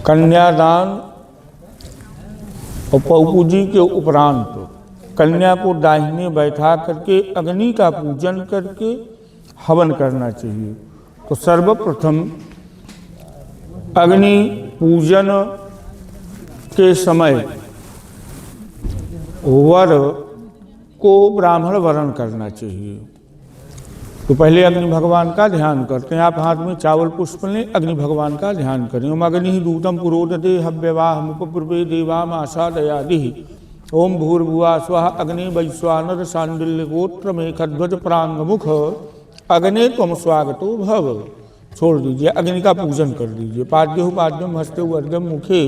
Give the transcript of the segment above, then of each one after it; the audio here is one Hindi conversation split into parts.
कन्यादान और पौपूजी के उपरांत कन्या को दाहिने बैठा करके अग्नि का पूजन करके हवन करना चाहिए। तो सर्वप्रथम अग्नि पूजन के समय वर को ब्राह्मण वरण करना चाहिए। तो पहले अग्नि भगवान का ध्यान करते हैं। आप हाथ में चावल पुष्प लें, अग्नि भगवान का ध्यान करें। ओम अग्नि दूतम पुरोदते हव्यवाहम उपपूर्वे देवाम आसादयादि। ओम भूर्भुवा स्वः अग्नि वैश्वानर शांडिल्य गोत्र मेघध्वज प्रांगमुख अग्ने त्वम स्वागतो भव। छोड़ दीजिए, अग्नि का पूजन कर दीजिए। पाद्यु पाद्यम हस्ते वर्गम मुखे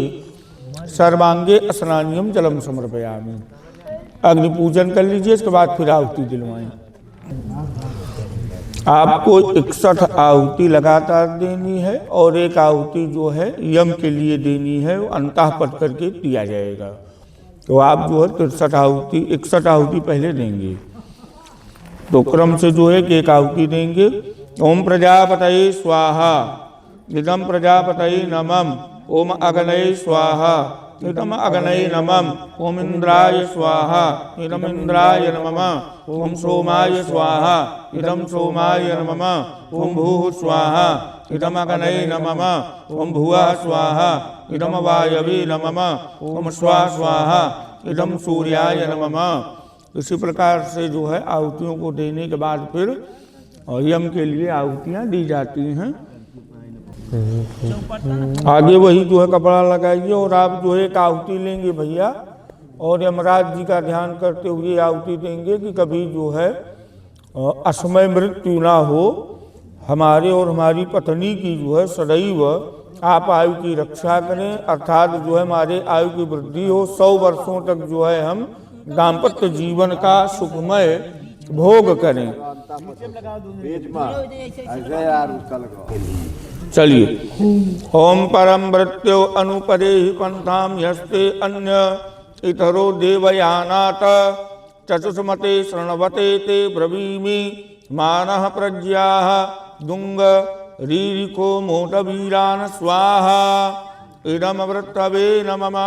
सर्वांगे स्नानियम जलम समर्पयामि। अग्नि पूजन कर लीजिए, इसके बाद फिर आहुति दिलवाएं। आपको 61 आहुति लगातार देनी है और एक आहुति जो है यम के लिए देनी है, वो अंतः पट करके दिया जाएगा। तो आप जो है 63 आहुति 61 आहुति पहले देंगे। तो क्रम से जो है कि एक आहुति देंगे। ओम प्रजापतये स्वाहा इदम प्रजापतये नमः। ओम अग्नये स्वाहा इदम अग्नये नमः। ओम इंद्राय स्वाहा इदम इंद्राय नमः। ओम सोमाय स्वाहा इदम सोमाय नमः। ओम भूः स्वाहा इदम अग्नये नमः। ओम भुवः स्वाहा इदम वायवे नमः। ओम स्वः स्वाहा इदम सूर्याय नमः। इसी प्रकार से जो है आहुतियों को देने के बाद फिर यम के लिए आहुतियाँ दी जाती हैं। आगे वही जो है कपड़ा लगाइए और आप जो है एक आहुति लेंगे भैया, और यमराज जी का ध्यान करते हुए आहुति देंगे कि कभी जो है असमय मृत्यु ना हो हमारे और हमारी पत्नी की। जो है सदैव आप आयु की रक्षा करें, अर्थात जो है हमारे आयु की वृद्धि हो। 100 वर्षों तक जो है हम दाम्पत्य जीवन का सुखमय भोग करें। चलिए। ओम परम मृत्यो अनुपदे ही पंथाम यस्ते अन्य इतरो देवयानात चतुष्मते शरणवते ते ब्रवीमि मानः प्रज्ञाः दुंग रीरिको मोटवीरान स्वाहा इदम वृत्तवे नमः।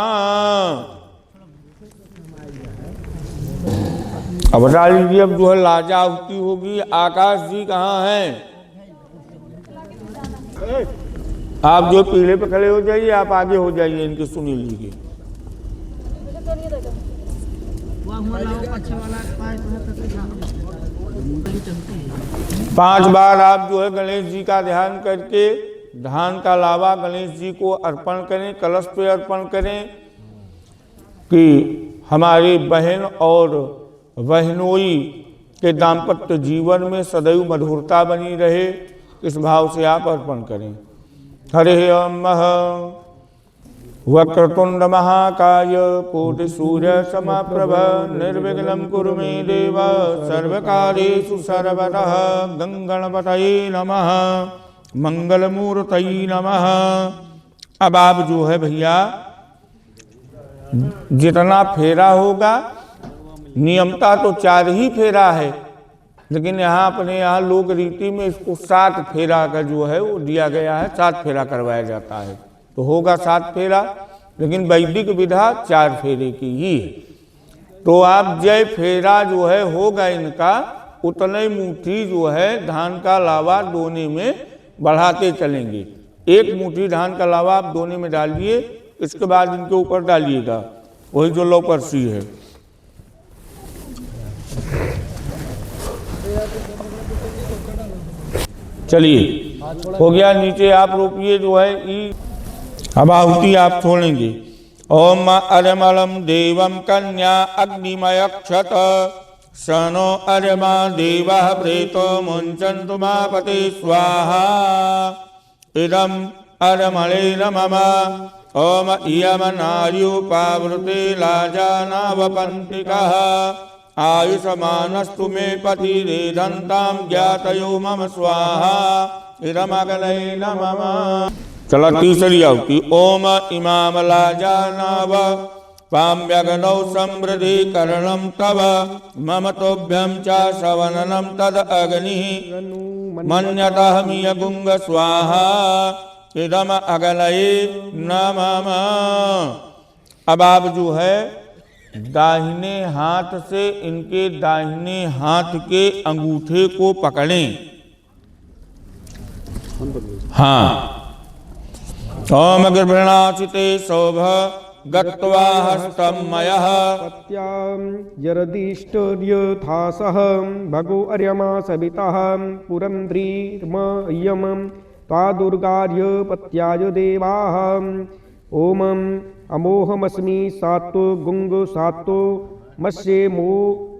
अब बता लीजिए, अब जो है लाजा आहुति होगी। आकाश जी कहाँ हैं? आप जो पीढ़े पे खड़े हो जाइए, आप आगे हो जाइए, इनकी सुनी लीजिए। पांच बार आप जो है गणेश जी का ध्यान करके धान का लावा गणेश जी को अर्पण करें, कलश पे अर्पण करें कि हमारी बहन और बहनोई के दाम्पत्य जीवन में सदैव मधुरता बनी रहे। इस भाव से आप अर्पण करें। हरे नमः। वक्रतुंड महाकाय कोटि सूर्य समप्रभ निर्विघ्नं कुरु मे देव सर्वकार्येषु सर्वतः। गंगणपतये नमः। मंगलमूर्तये नमः। अब आप जो है भैया जितना फेरा होगा, नियमता तो 4 ही फेरा है, लेकिन यहाँ अपने यहाँ लोक रीति में इसको 7 फेरा का जो है वो दिया गया है। 7 फेरा करवाया जाता है, तो होगा 7 फेरा, लेकिन वैदिक विधा 4 फेरे की ही है। तो आप जय फेरा जो है होगा इनका, उतने मुट्ठी जो है धान का लावा दोने में बढ़ाते चलेंगे। 1 मुट्ठी धान का लावा आप दोने में डालिए, इसके बाद इनके ऊपर डालिएगा वही जो लौ परसी है। चलिए, हो गया। नीचे आप रोपिए जो है ई। अब आहुति आप छोड़ेंगे। ओम अरमलम देवम कन्या अग्निमयक्षत सनो अरमा देवः प्रेतो मुञ्चन्तु मापते स्वाहा इदम अरमले नमः। ओम इयमनार्युपावृते लाजानावपन्तिकः आयुषमानस्तु मे पतिरेदन्तां ज्ञातयो मम स्वाहा इदमग्नये नमः। चला तीसरी आहुति। ओम इमाम लाजानाव पाम्यग्नौ समृद्धि करणं तव मम तोभ्यं च सवननं तद अग्निः मन्यतः मियगुंग स्वाहा इदम अगलये नमः। अब आप जो है दाहिने हाथ से इनके दाहिने हाथ के अंगूठे को पकड़ें। हाँ। ओम गर्भणाचिते शोभ गत्वा हस्तं मयः पत्यां जरदिष्टर्यथासः भगो अर्यमा सवितः पुरंद्रीर्मयम् त्वा दुर्गार्य पत्याय देवाः। ओम अमोहमस्मि सात्तो गुंग सात्तो मस्येमो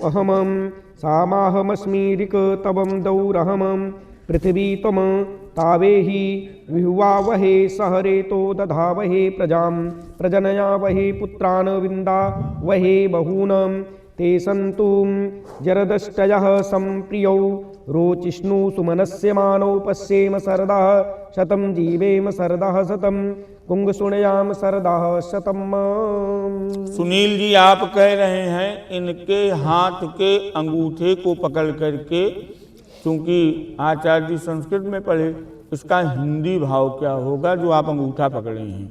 अहमं सामाहमस्मि ऋक तवं दौरहमं पृथिवी त्वं तावेहि विहुवावहे सहरेतो दधावहे प्रजां प्रजनयावहे पुत्रान् विन्दावहे बहूनां ते सन्तु जरदष्टयः सम्प्रियौ रोचिष्णु सुमनस्य मानौ पश्येम सरदः शतं जीवेम सरदः शतं कुंगसुणयाम सरदः शतम्। सुनील जी आप कह रहे हैं इनके हाथ के अंगूठे को पकड़ करके, क्योंकि आचार्य जी संस्कृत में पढ़े, इसका हिंदी भाव क्या होगा जो आप अंगूठा पकड़े हैं।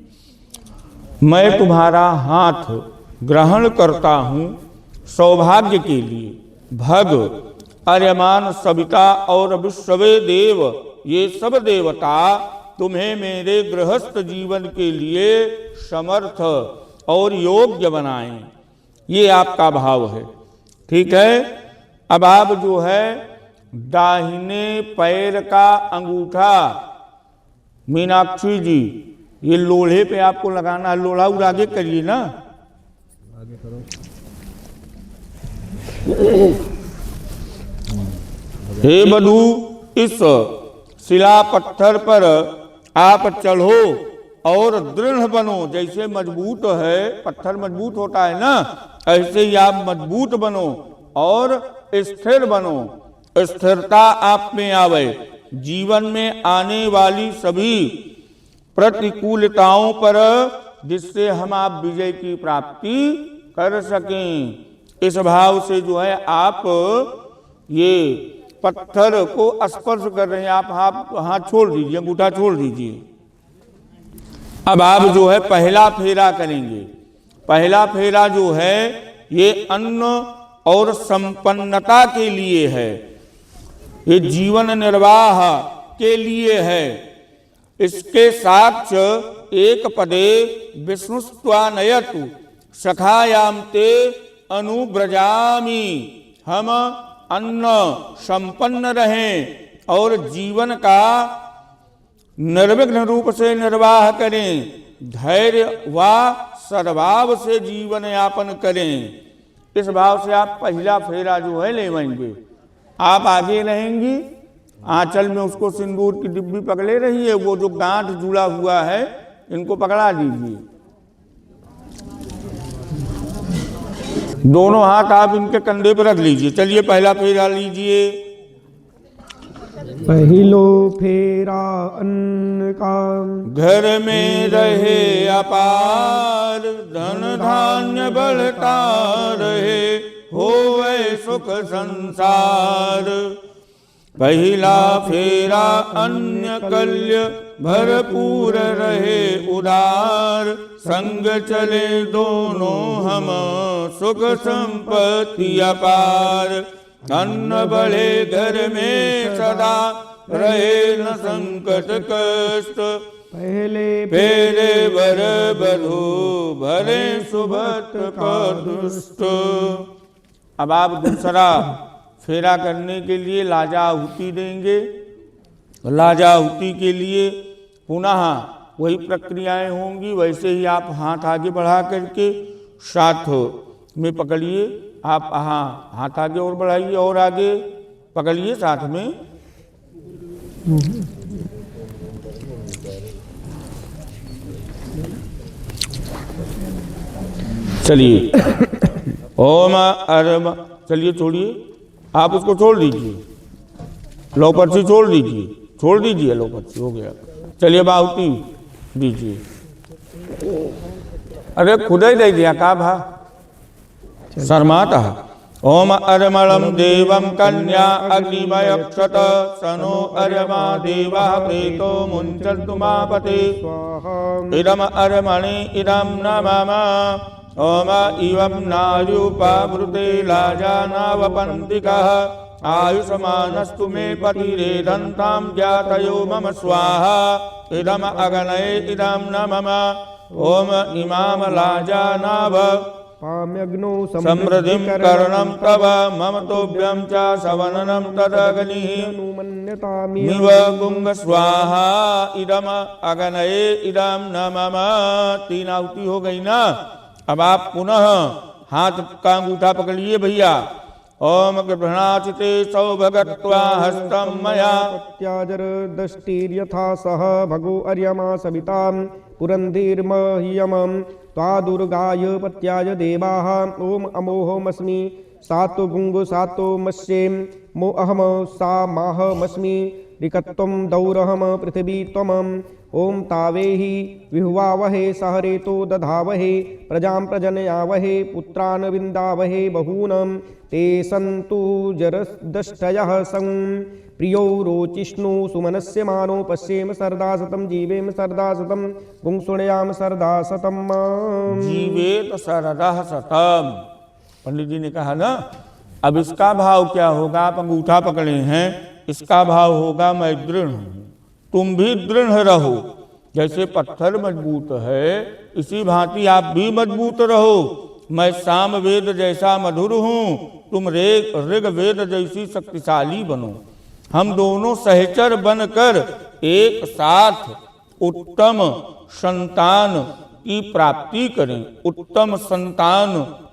मैं तुम्हारा हाथ ग्रहण करता हूँ सौभाग्य के लिए। भग अर्यमान सविता और विश्ववे देव, ये सब देवता तुम्हें मेरे गृहस्थ जीवन के लिए समर्थ और योग्य बनाएं, ये आपका भाव है। ठीक है। अब आप जो है दाहिने पैर का अंगूठा मीनाक्षी जी ये लोढ़े पे आपको लगाना है। लोढ़ा उड़ आगे करिए ना। आगे करो। हे बधू इस शिला पत्थर पर आप चढ़ो और दृढ़ बनो। जैसे मजबूत है पत्थर मजबूत होता है ना, ऐसे ही आप मजबूत बनो और स्थिर बनो। स्थिरता आप में आवे। जीवन में आने वाली सभी प्रतिकूलताओं पर जिससे हम आप विजय की प्राप्ति कर सकें, इस भाव से जो है आप ये पत्थर को स्पर्श कर रहे हैं। आप हाथ छोड़ दीजिए, अंगूठा छोड़ दीजिए। अब आप जो है पहला फेरा करेंगे। पहला फेरा जो है ये अन्न और संपन्नता के लिए है, ये जीवन निर्वाह के लिए है। इसके साथ एक पदे विष्णुस्त्वानयतु सखायाम ते अनुब्रजामि। हम अन्न संपन्न रहें और जीवन का निर्विघ्न रूप से निर्वाह करें, धैर्य व सद्भाव से जीवन यापन करें। इस भाव से आप पहला फेरा जो है लेवाएंगे। आप आगे रहेंगी, आंचल में उसको सिंदूर की डिब्बी पकड़े रहिए। वो जो गांठ जुड़ा हुआ है इनको पकड़ा दीजिए। दोनों हाथ आप इनके कंधे पर रख लीजिए। चलिए पहला फेरा लीजिए। पहलो फेरा अन्न का घर में रहे अपार, धन धान्य बढ़ता रहे, होवे सुख संसार। पहला फेरा अन्न कल्य भरपूर रहे उदार, संग चले दोनों हम सुख संपत्ति अपार। अन्न बढ़े घर में सदा रहे न संकट कष्ट, पहले फेरे बर बधू भरे सुभत का दुष्ट। अब आप दूसरा फेरा करने के लिए लाजाहुति देंगे। लाजाहुति के लिए पुनः वही प्रक्रियाएं होंगी। वैसे ही आप हाथ आगे बढ़ा करके साथ में पकड़िए। आप हाथ आगे और बढ़ाइए और आगे पकड़िए साथ में। चलिए ओम अरम। चलिए छोड़िए, आप उसको छोड़ दीजिए। लो पर्ची छोड़ दीजिए, छोड़ दीजिए। लो पर्ची हो गया। चलिए बाहुति दीजिए। अरे खुद ही दे दिया का भा शर्माता। ओम अर्मणं देवं कन्या अग्निमयक्षत सनो अर्यमा देवा प्रेतो मुञ्चन्तु मापते स्वाहा इदम अर्मणि इदं नमः ओम इवं नार्युपवृते लाजानावपन्तिकः आयुष्मानस्तु मे पतिरेदन्तां ज्ञातयो मम स्वाहा इदम अग्नये इदं नमः ओम इमाम लाजानाव पाम्यग्नो समृद्धिं करणं तव मम तोभ्यं च सवननं तदग्निः अनुमन्यतामि मिव गुंग स्वाहा इदम अग्नये इदं नमः। 3 आहुति हो गई ना। अब आप पुनः हाथ का अंगूठा पकड़िए भैया। ओम गृह्णाचिते सौभगत्वा हस्तं मया त्याजर दष्टिर्यथा सह भगो अर्यमा सवितां पुरन्धिर्मह्यमं त्वा दुर्गाय पत्याय देवाः ओम अमोहमस्मि सातो गुंगु सातो मस्येम मो अहम सा माहमस्मि ऋकत्वं दौरहम पृथिवी त्वमम् ओम तावेहि विहुवावहे सहरेतो दधावहे प्रजां प्रजनयावहे पुत्रान् विन्दावहे बहूनं ते सन्तु जरदष्टयः सं प्रियो रोचिष्णु सुमनस्य मानो पश्येम सरदा शतं जीवेम सरदा शतं पुंसुणयाम सरदा शतं जीवेत सरदा शतम। पंडित जी ने कहा ना। अब इसका भाव क्या होगा? आप अंगूठा पकड़े हैं, इसका भाव होगा मैं दृढ़ हूं, तुम भी दृढ़ रहो। जैसे पत्थर मजबूत है इसी भांति आप भी मजबूत रहो। मैं साम वेद जैसा मधुर हूं, तुम ऋग वेद जैसी शक्तिशाली बनो। हम दोनों सहचर बनकर एक साथ उत्तम संतान की प्राप्ति करें, उत्तम संतान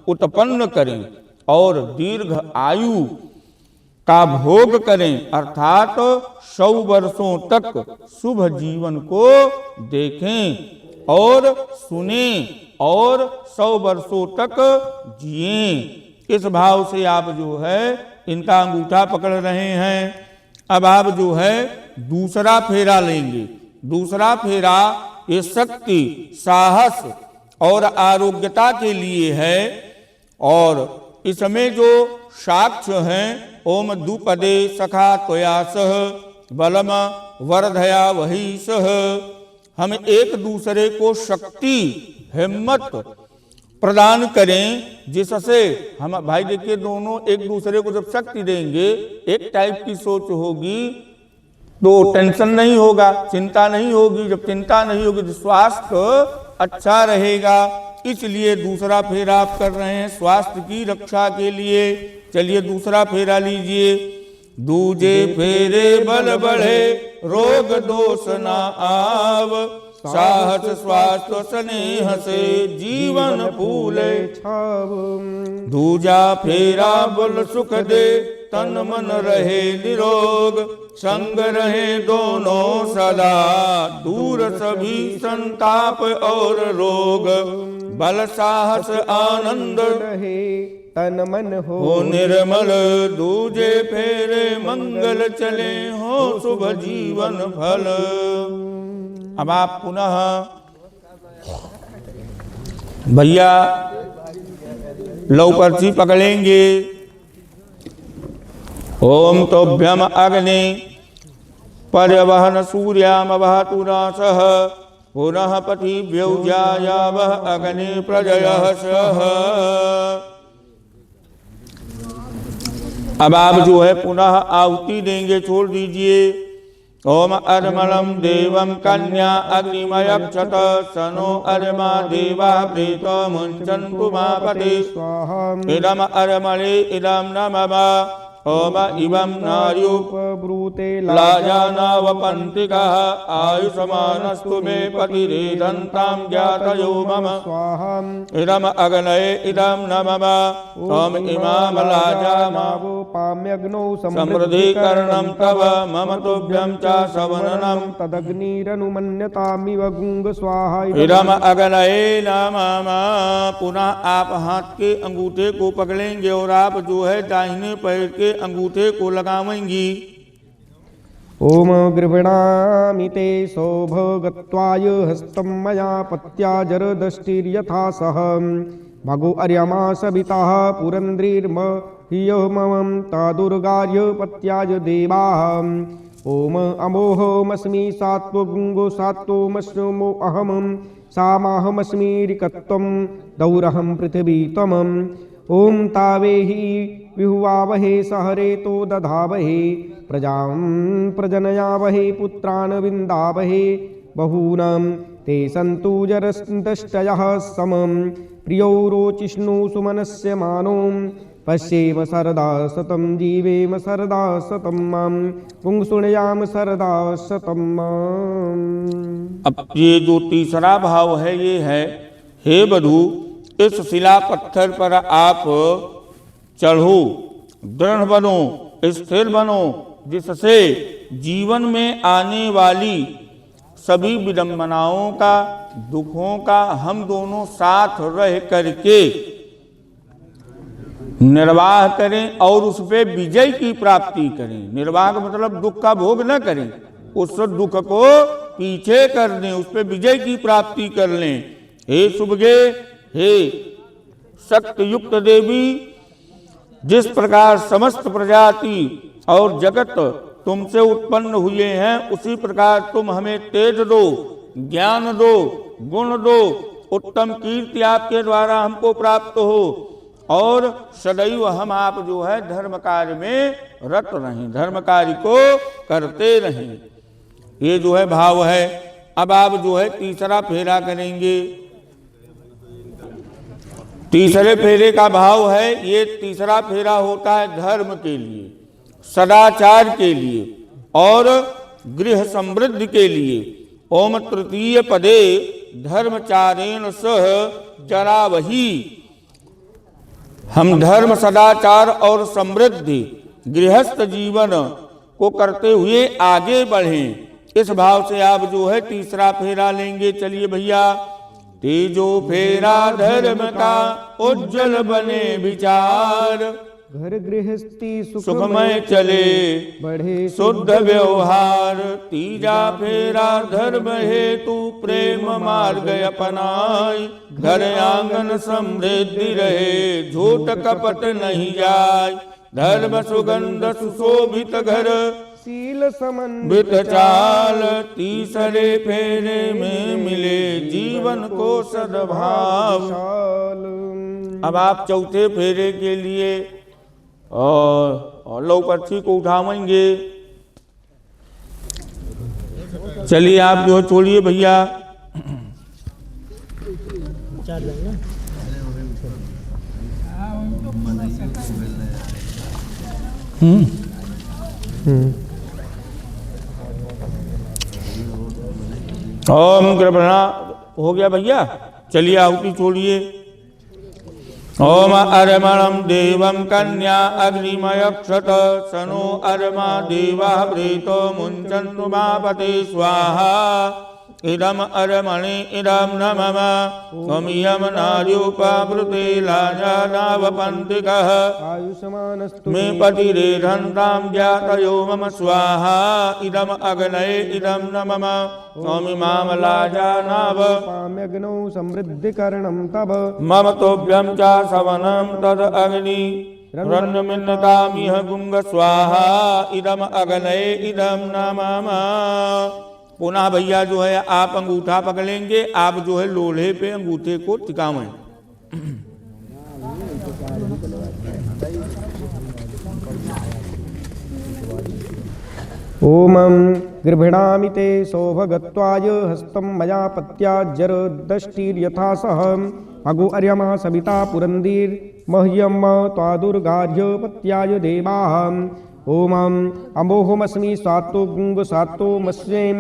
उत्पन्न करें और दीर्घ आयु का भोग करें, अर्थात 100 वर्षों तक शुभ जीवन को देखें और सुने और 100 वर्षों तक जिएं। इस भाव से आप जो है इनका अंगूठा पकड़ रहे हैं। अब आप जो है दूसरा फेरा लेंगे। दूसरा फेरा ये शक्ति, साहस और आरोग्यता के लिए है। और इसमें जो साक्ष्य हैं ओम दुपदे सखा त्वया सह बलम वर्धया वही सह। हम एक दूसरे को शक्ति, हिम्मत प्रदान करें जिससे हम भाई देखिए दोनों एक दूसरे को जब शक्ति देंगे, एक टाइप की सोच होगी तो टेंशन नहीं होगा, चिंता नहीं होगी। जब चिंता नहीं होगी तो स्वास्थ्य अच्छा रहेगा। इसलिए दूसरा फेरा आप कर रहे हैं स्वास्थ्य की रक्षा के लिए। चलिए दूसरा फेरा लीजिए। दूजे फेरे बल बढ़े रोग दोष ना आव, साहस स्वास्थ्य स्नेह से जीवन फूले छाव। दूजा फेरा बल सुख दे तन मन रहे निरोग, संग रहे दोनों सदा दूर सभी संताप और रोग। बल साहस आनंद रहे तन मन हो निर्मल, दूजे फेरे मंगल चले हो शुभ जीवन फल। अब आप पुनः भैया लौ पर्ची पकड़ेंगे। ओम तोभ्यम अग्नि पर्यवहन सूर्याम वहतु नासः, पुनः पतिभ्यो जायावह अग्नि प्रजयः सह। अब आप जो है पुनः आहुति देंगे, छोड़ दीजिए। ओम अर्मणं देवं कन्या अग्निमयक्षत, सनो अर्मा देवा प्रेतो मुञ्चन्तु मापते स्वाहा। इदम अर्मणे इदं नमः। ओम इवं नार्युपब्रूते लाजानावपन्तिकः, आयुष्मानस्तु मे पतिरेदन्तां ज्ञातयो मम स्वाहा। इदम अग्नये इदं नमः। ओम इमां लाजानावो पाम्यग्नौ समृद्धीकरणं तव मम तुभ्यं च सवननं तदग्निरनुमन्यतामिव गुंग स्वाहा। इदम अग्नये नमः। पुनः आप हाथ के अंगूठे को पकड़ेंगे और आप जो है दाहिने पैर के अंगूठे को लगावेंगी। ओम गृह्णामि ते सौभगत्वाय हस्तं मया पत्या जरदष्टिर्यथा सह भगो अर्यमा सविता पुरंद्रिर्म ह्यमं तादुर्गार्यपत्याय देवाः ॐ अमोहमस्मि सात्वगुङ्गो सात्वमस्मो अहमं सामाहमस्मि ऋकत्वं दौरहं पृथिवी त्वमम् ॐ तावेहि विहुवावहे सहरेतो दधावहे प्रजां प्रजनयावहे पुत्रान् विन्दावहे बहूनां ते सन्तु जरस्तष्टयः समं प्रियो रोचिष्णु सुमनस्य मानो पश्येम सरदा सतं जीवेम सरदा सतं मां पुंसुणयाम सरदा सतं माम्। अब ये जो तीसरा भाव है ये है, हे बधू इस शिला पत्थर पर आप चढ़ो, दृढ़ बनो, स्थिर बनो, जिससे जीवन में आने वाली सभी विडंबनाओं का, दुखों का हम दोनों साथ रह करके निर्वाह करें और उस पे विजय की प्राप्ति करें। निर्वाह का मतलब दुख का भोग न करें, उस दुख को पीछे कर दें, उस पे विजय की प्राप्ति कर लें। हे सुभगे, हे शक्ति युक्त देवी, जिस प्रकार समस्त प्रजाति और जगत तुमसे उत्पन्न हुए हैं, उसी प्रकार तुम हमें तेज दो, ज्ञान दो, गुण दो, उत्तम कीर्ति आपके द्वारा हमको प्राप्त हो और सदैव हम आप जो है धर्म कार्य में रत रहें, धर्म कार्य को करते रहें। ये जो है भाव है। अब आप जो है तीसरा फेरा करेंगे। तीसरे फेरे का भाव है, ये तीसरा फेरा होता है धर्म के लिए, सदाचार के लिए और गृह समृद्धि के लिए। ओम तृतीय पदे धर्मचारेण सह जरावही। हम धर्म, सदाचार और समृद्धि गृहस्थ जीवन को करते हुए आगे बढ़ें। इस भाव से आप जो है तीसरा फेरा लेंगे। चलिए भैया, तीजो फेरा धर्म का उज्जवल बने विचार, घर गृहस्थी सुखमय चले बढ़े शुद्ध व्यवहार। तीजा फेरा धर्म हेतु प्रेम मार्ग अपनाई, घर आंगन समृद्धि रहे झूठ कपट नहीं जाय। धर्म सुगंध सुशोभित घर शील समन्वित चाल, तीसरे फेरे में मिले जीवन को सद्भाव। अब आप चौथे फेरे के लिए और लौ पर्ची को उठावेंगे। चलिए आप जो छोड़िए भैया। ओम कृपणा हो गया भैया। चलिए आहुति छोड़िए। ओम अर्मणं देवं कन्या अग्निमयक्षत सनो अर्मा देवा प्रेतो मुञ्चन्तु मापते स्वाहा। इदम अर्मणि इदम न मम त्वमियं नार्योपावृते लाजानावपन्तिकः। आयुष्मानस्तु मे पतिरेधन्तां ज्ञातयो मम स्वाहा। इदम अग्नये इदम न मम त्वमिमां लाजानाव पाम्यग्नौ समृद्धिकरणं तव। मम तोभ्यं च सवनं तद अग्नि रन्नमिन्नतामिह गुंग स्वाहा। इदम अग्नये इदम न मम। पुनः भैया जो है आप अंगूठा पकड़ेंगे, आप जो है लोहे पे अंगूठे को टिकावें। ओमं गृभणामि ते सौभगत्वाय हस्तं मया पत्या जरदष्टिर्यथा सह। अगो अर्यमा सविता पुरन्दीर्मह्यं त्वादुर्गार्यपत्याय देवाः। ओमं अमोहमस्मि सात्तो गुंग सात्तो मस्यें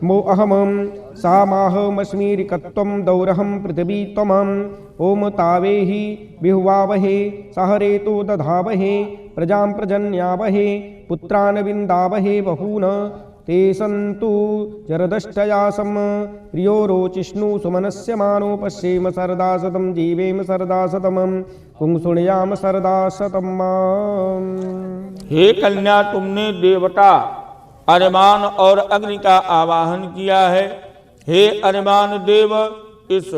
मो अहमं सामाहमस्मि ऋकत्वं दौरहं पृथिवी त्वमम्। ओम तावेहि विहुवावहे सहरेतो दधावहे प्रजां प्रजन्यावहे पुत्रान् विन्दावहे बहून् ते सन्तु जरदष्टयासम्। प्रियो रोचिष्णु सुमनस्य मानो पश्येम सरदा सतं जीवेम सरदा सतमं पुंसुणयाम सरदा सतं माम्। हे कन्या, तुमने देवता अर्यमान और अग्नि का आवाहन किया है। हे अर्यमान देव, इस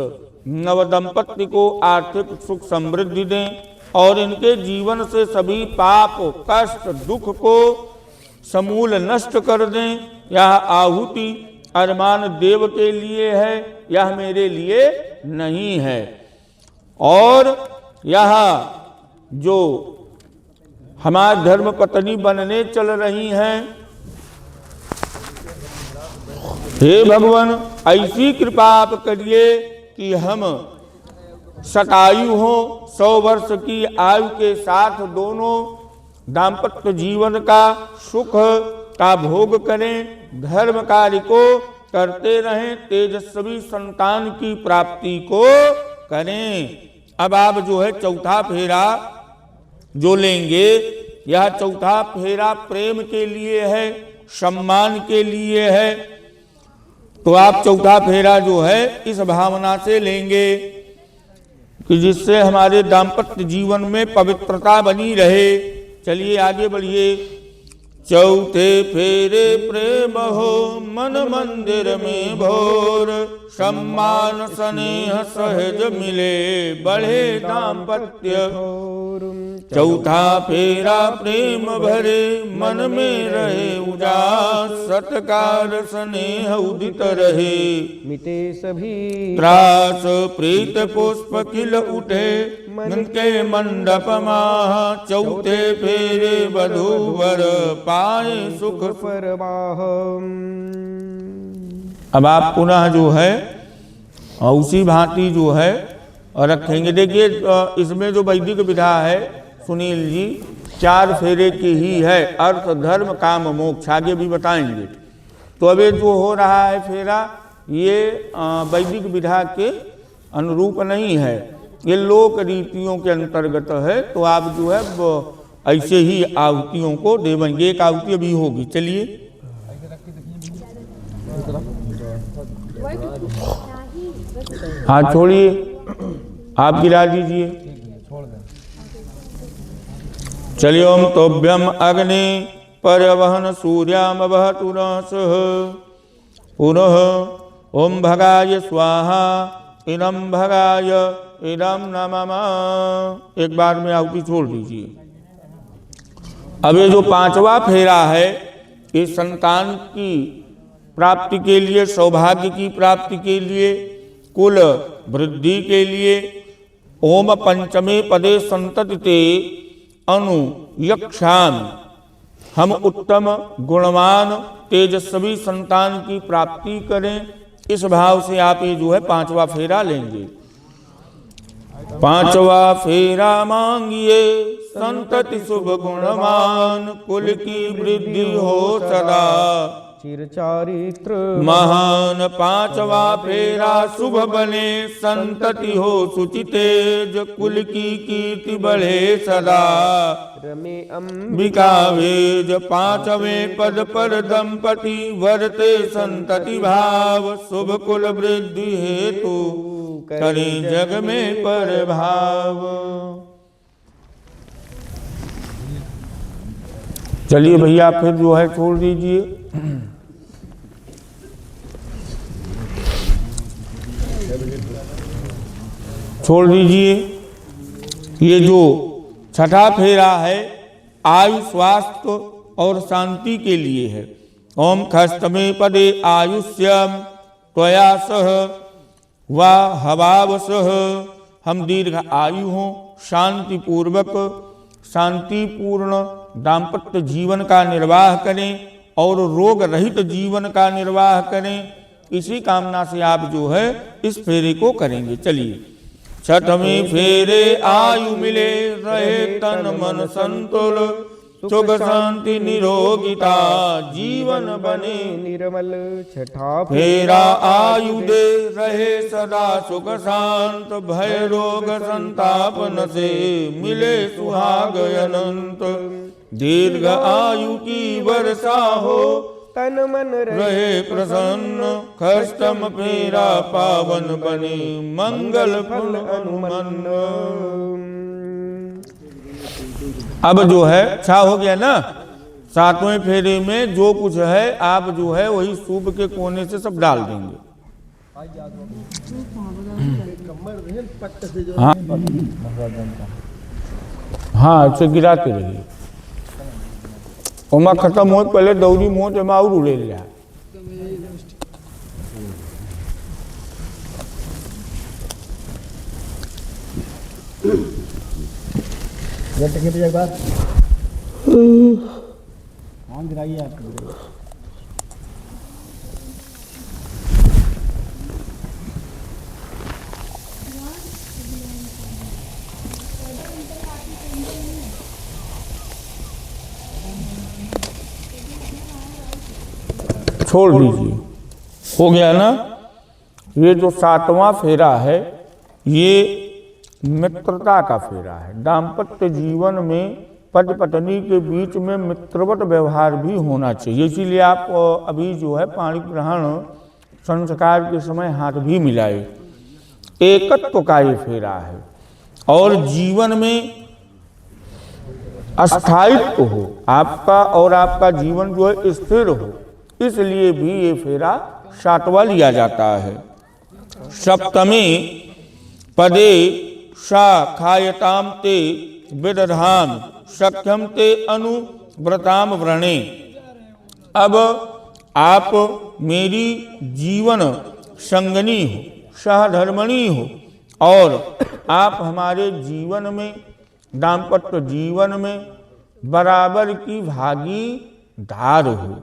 नवदंपति को आर्थिक सुख समृद्धि दें और इनके जीवन से सभी पाप, कष्ट, दुख को समूल नष्ट कर दें। यह आहुति अरमान देव के लिए है, यह मेरे लिए नहीं है। और यह जो हमारी धर्म पत्नी बनने चल रही हैं, हे भगवान ऐसी कृपा आप करिए कि हम शतायु हो, 100 वर्ष की आयु के साथ दोनों दाम्पत्य जीवन का सुख का भोग करें, धर्म कार्य को करते रहें, तेजस्वी संतान की प्राप्ति को करें। अब आप जो है चौथा फेरा जो लेंगे, यह चौथा फेरा प्रेम के लिए है, सम्मान के लिए है। तो आप चौथा फेरा जो है इस भावना से लेंगे कि जिससे हमारे दाम्पत्य जीवन में पवित्रता बनी रहे। चलिए आगे बढ़िए। चौथे फेरे प्रेम हो मन मंदिर में भोर, सम्मान स्नेह सहज मिले बढ़े दाम्पत्य। चौथा फेरा प्रेम भरे मन में रहे उजास, सत्कार स्नेह उदित रहे मिटे सभी त्रास। प्रीत पुष्प खिल उठे मन के मंडप माह, चौथे फेरे वधू वर पाए सुख परवाह। अब आप पुनः जो है उसी भांति जो है रखेंगे। देखिए इसमें जो वैदिक विधा है सुनील जी, 4 फेरे की ही है, अर्थ धर्म काम मोक्ष, आगे भी बताएंगे। तो अभी जो हो रहा है फेरा ये वैदिक विधा के अनुरूप नहीं है, ये लोक रीतियों के अंतर्गत है। तो आप जो है ऐसे ही आहुतियों को देवेंगे। एक आहुति अभी होगी। चलिए हाथ छोड़िए, आप गिरा दीजिए। चलिए ओम तोभ्यम अग्नि परवहन सूर्याम वहतु नसः, पुनः ओम भगाय स्वाहा इदं भगाय इदं नमः। एक बार में आहुति छोड़ दीजिए। अब ये जो 5वां फेरा है ये संतान की प्राप्ति के लिए, सौभाग्य की प्राप्ति के लिए, कुल वृद्धि के लिए। ओम पंचमे पदे संततिते अनुयक्षामि, हम उत्तम गुणवान तेजस्वी संतान की प्राप्ति करें। इस भाव से आप ये जो है 5वां फेरा लेंगे। 5वां फेरा मांगिए संतति शुभ गुणवान, कुल की वृद्धि हो सदा चिर चारित्र महान। 5वां फेरा शुभ बने संतति हो सुचितेज, कुल की कीर्ति बढ़े सदा रमे अंबिका वेज। 5वें पद पर दंपति वरते संतति भाव, शुभ कुल वृद्धि हेतु करें जग में प्रभाव। चलिए भैया फिर जो है छोड़ दीजिए। छोड़ दीजिए। ये जो छठा फेरा है आयु स्वास्थ्य और शांति के लिए है। ओम खस्तमे पदे आयुष्यम त्वया सह व हवावसह, हम दीर्घ आयु हों, शांति पूर्वक शांतिपूर्ण दाम्पत्य जीवन का निर्वाह करें और रोग रहित जीवन का निर्वाह करें। इसी कामना से आप जो है इस फेरे को करेंगे। चलिए। छठवें फेरे आयु मिले रहे तन मन संतुल, सुख शांति निरोगिता जीवन बने निर्मल। छठा फेरा आयु दे रहे सदा सुख शांत, भय रोग संताप न से मिले सुहाग अनंत। दीर्घ आयु की वर्षा हो तन मन रहे प्रसन्न, खष्टम फेरा पावन बने मंगल फल अनुमन्न। अब जो है अच्छा हो गया ना। 7वें फेरे में जो कुछ है आप जो है वही सूप के कोने से सब डाल देंगे। हाँ हाँ, ऐसे गिराते रहिए। उमा खत्म हो पहले दौरी मुँह जमा और उड़े लिया। गिराइए आप। छोड़ दीजिए, हो गया ना। ये जो 7वां फेरा है ये मित्रता का फेरा है। दाम्पत्य जीवन में पति पत्नी के बीच में मित्रवत व्यवहार भी होना चाहिए। इसीलिए आप अभी जो है पाणी ग्रहण संस्कार के समय हाथ भी मिलाए। एकत्व का ये फेरा है और जीवन में अस्थायित्व हो आपका और आपका जीवन जो है स्थिर हो, इसलिए भी ये फेरा 7वां लिया जाता है। सप्तमी पदे सा खायताम ते विदधाम सख्यम ते अनुव्रताम व्रणे। अब आप मेरी जीवन संगनी हो, सहधर्मणी हो और आप हमारे जीवन में, दाम्पत्य जीवन में बराबर की भागीदार हो।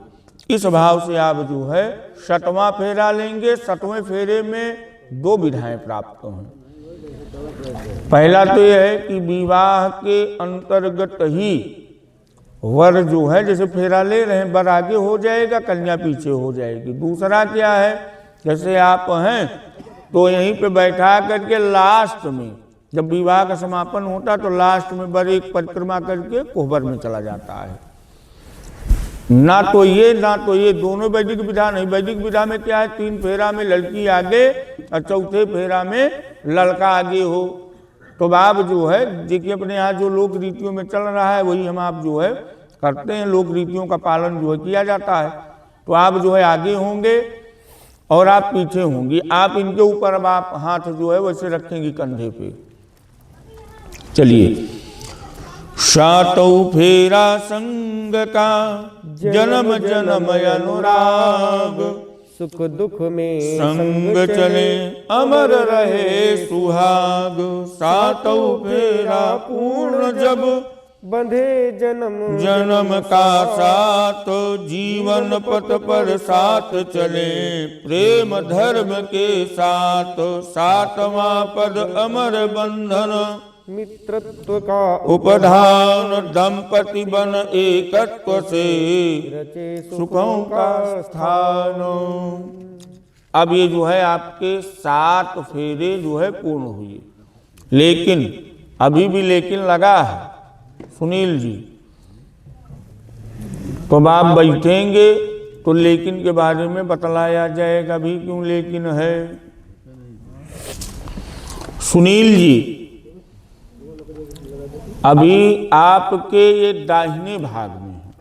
इस भाव से आप जो है 7वां फेरा लेंगे। 7वें फेरे में 2 विधाएं प्राप्त हैं। पहला तो यह है कि विवाह के अंतर्गत ही वर जो है, जैसे फेरा ले रहे हैं, वर आगे हो जाएगा, कन्या पीछे हो जाएगी। दूसरा क्या है, जैसे आप हैं तो यहीं पे बैठा करके लास्ट में जब विवाह का समापन होता तो लास्ट में वर एक परिक्रमा करके कोहबर में चला जाता है। ना तो ये दोनों वैदिक विधा नहीं। वैदिक विधा में क्या है, 3 फेरा में लड़की आगे और 4थे फेरा में लड़का आगे हो। तो आप जो है देखिए अपने यहाँ जो लोक रीतियों में चल रहा है वही हम आप जो है करते हैं। लोक रीतियों का पालन जो है किया जाता है। तो आप जो है आगे होंगे और आप पीछे होंगी। आप इनके ऊपर अब आप हाथ जो है वैसे रखेंगी कंधे पे। चलिए, 7वां फेरा संग का जन्म जन्म अनुराग, सुख दुख में संग चले अमर रहे सुहाग। 7वां फेरा पूर्ण जब बंधे जन्म जन्म का साथ, जीवन पथ पर साथ चले प्रेम धर्म के साथ। 7वां पद अमर बंधन मित्रत्व का उपधान, दंपति बन एकत्व से रचे सुखों का स्थान। अब ये जो है आपके 7 फेरे जो है पूर्ण हुए। लेकिन अभी भी लेकिन लगा है सुनील जी। तो आप बैठेंगे तो लेकिन के बारे में बतलाया जाएगा भी क्यों लेकिन है। सुनील जी, अभी आपके ये दाहिने भाग में है,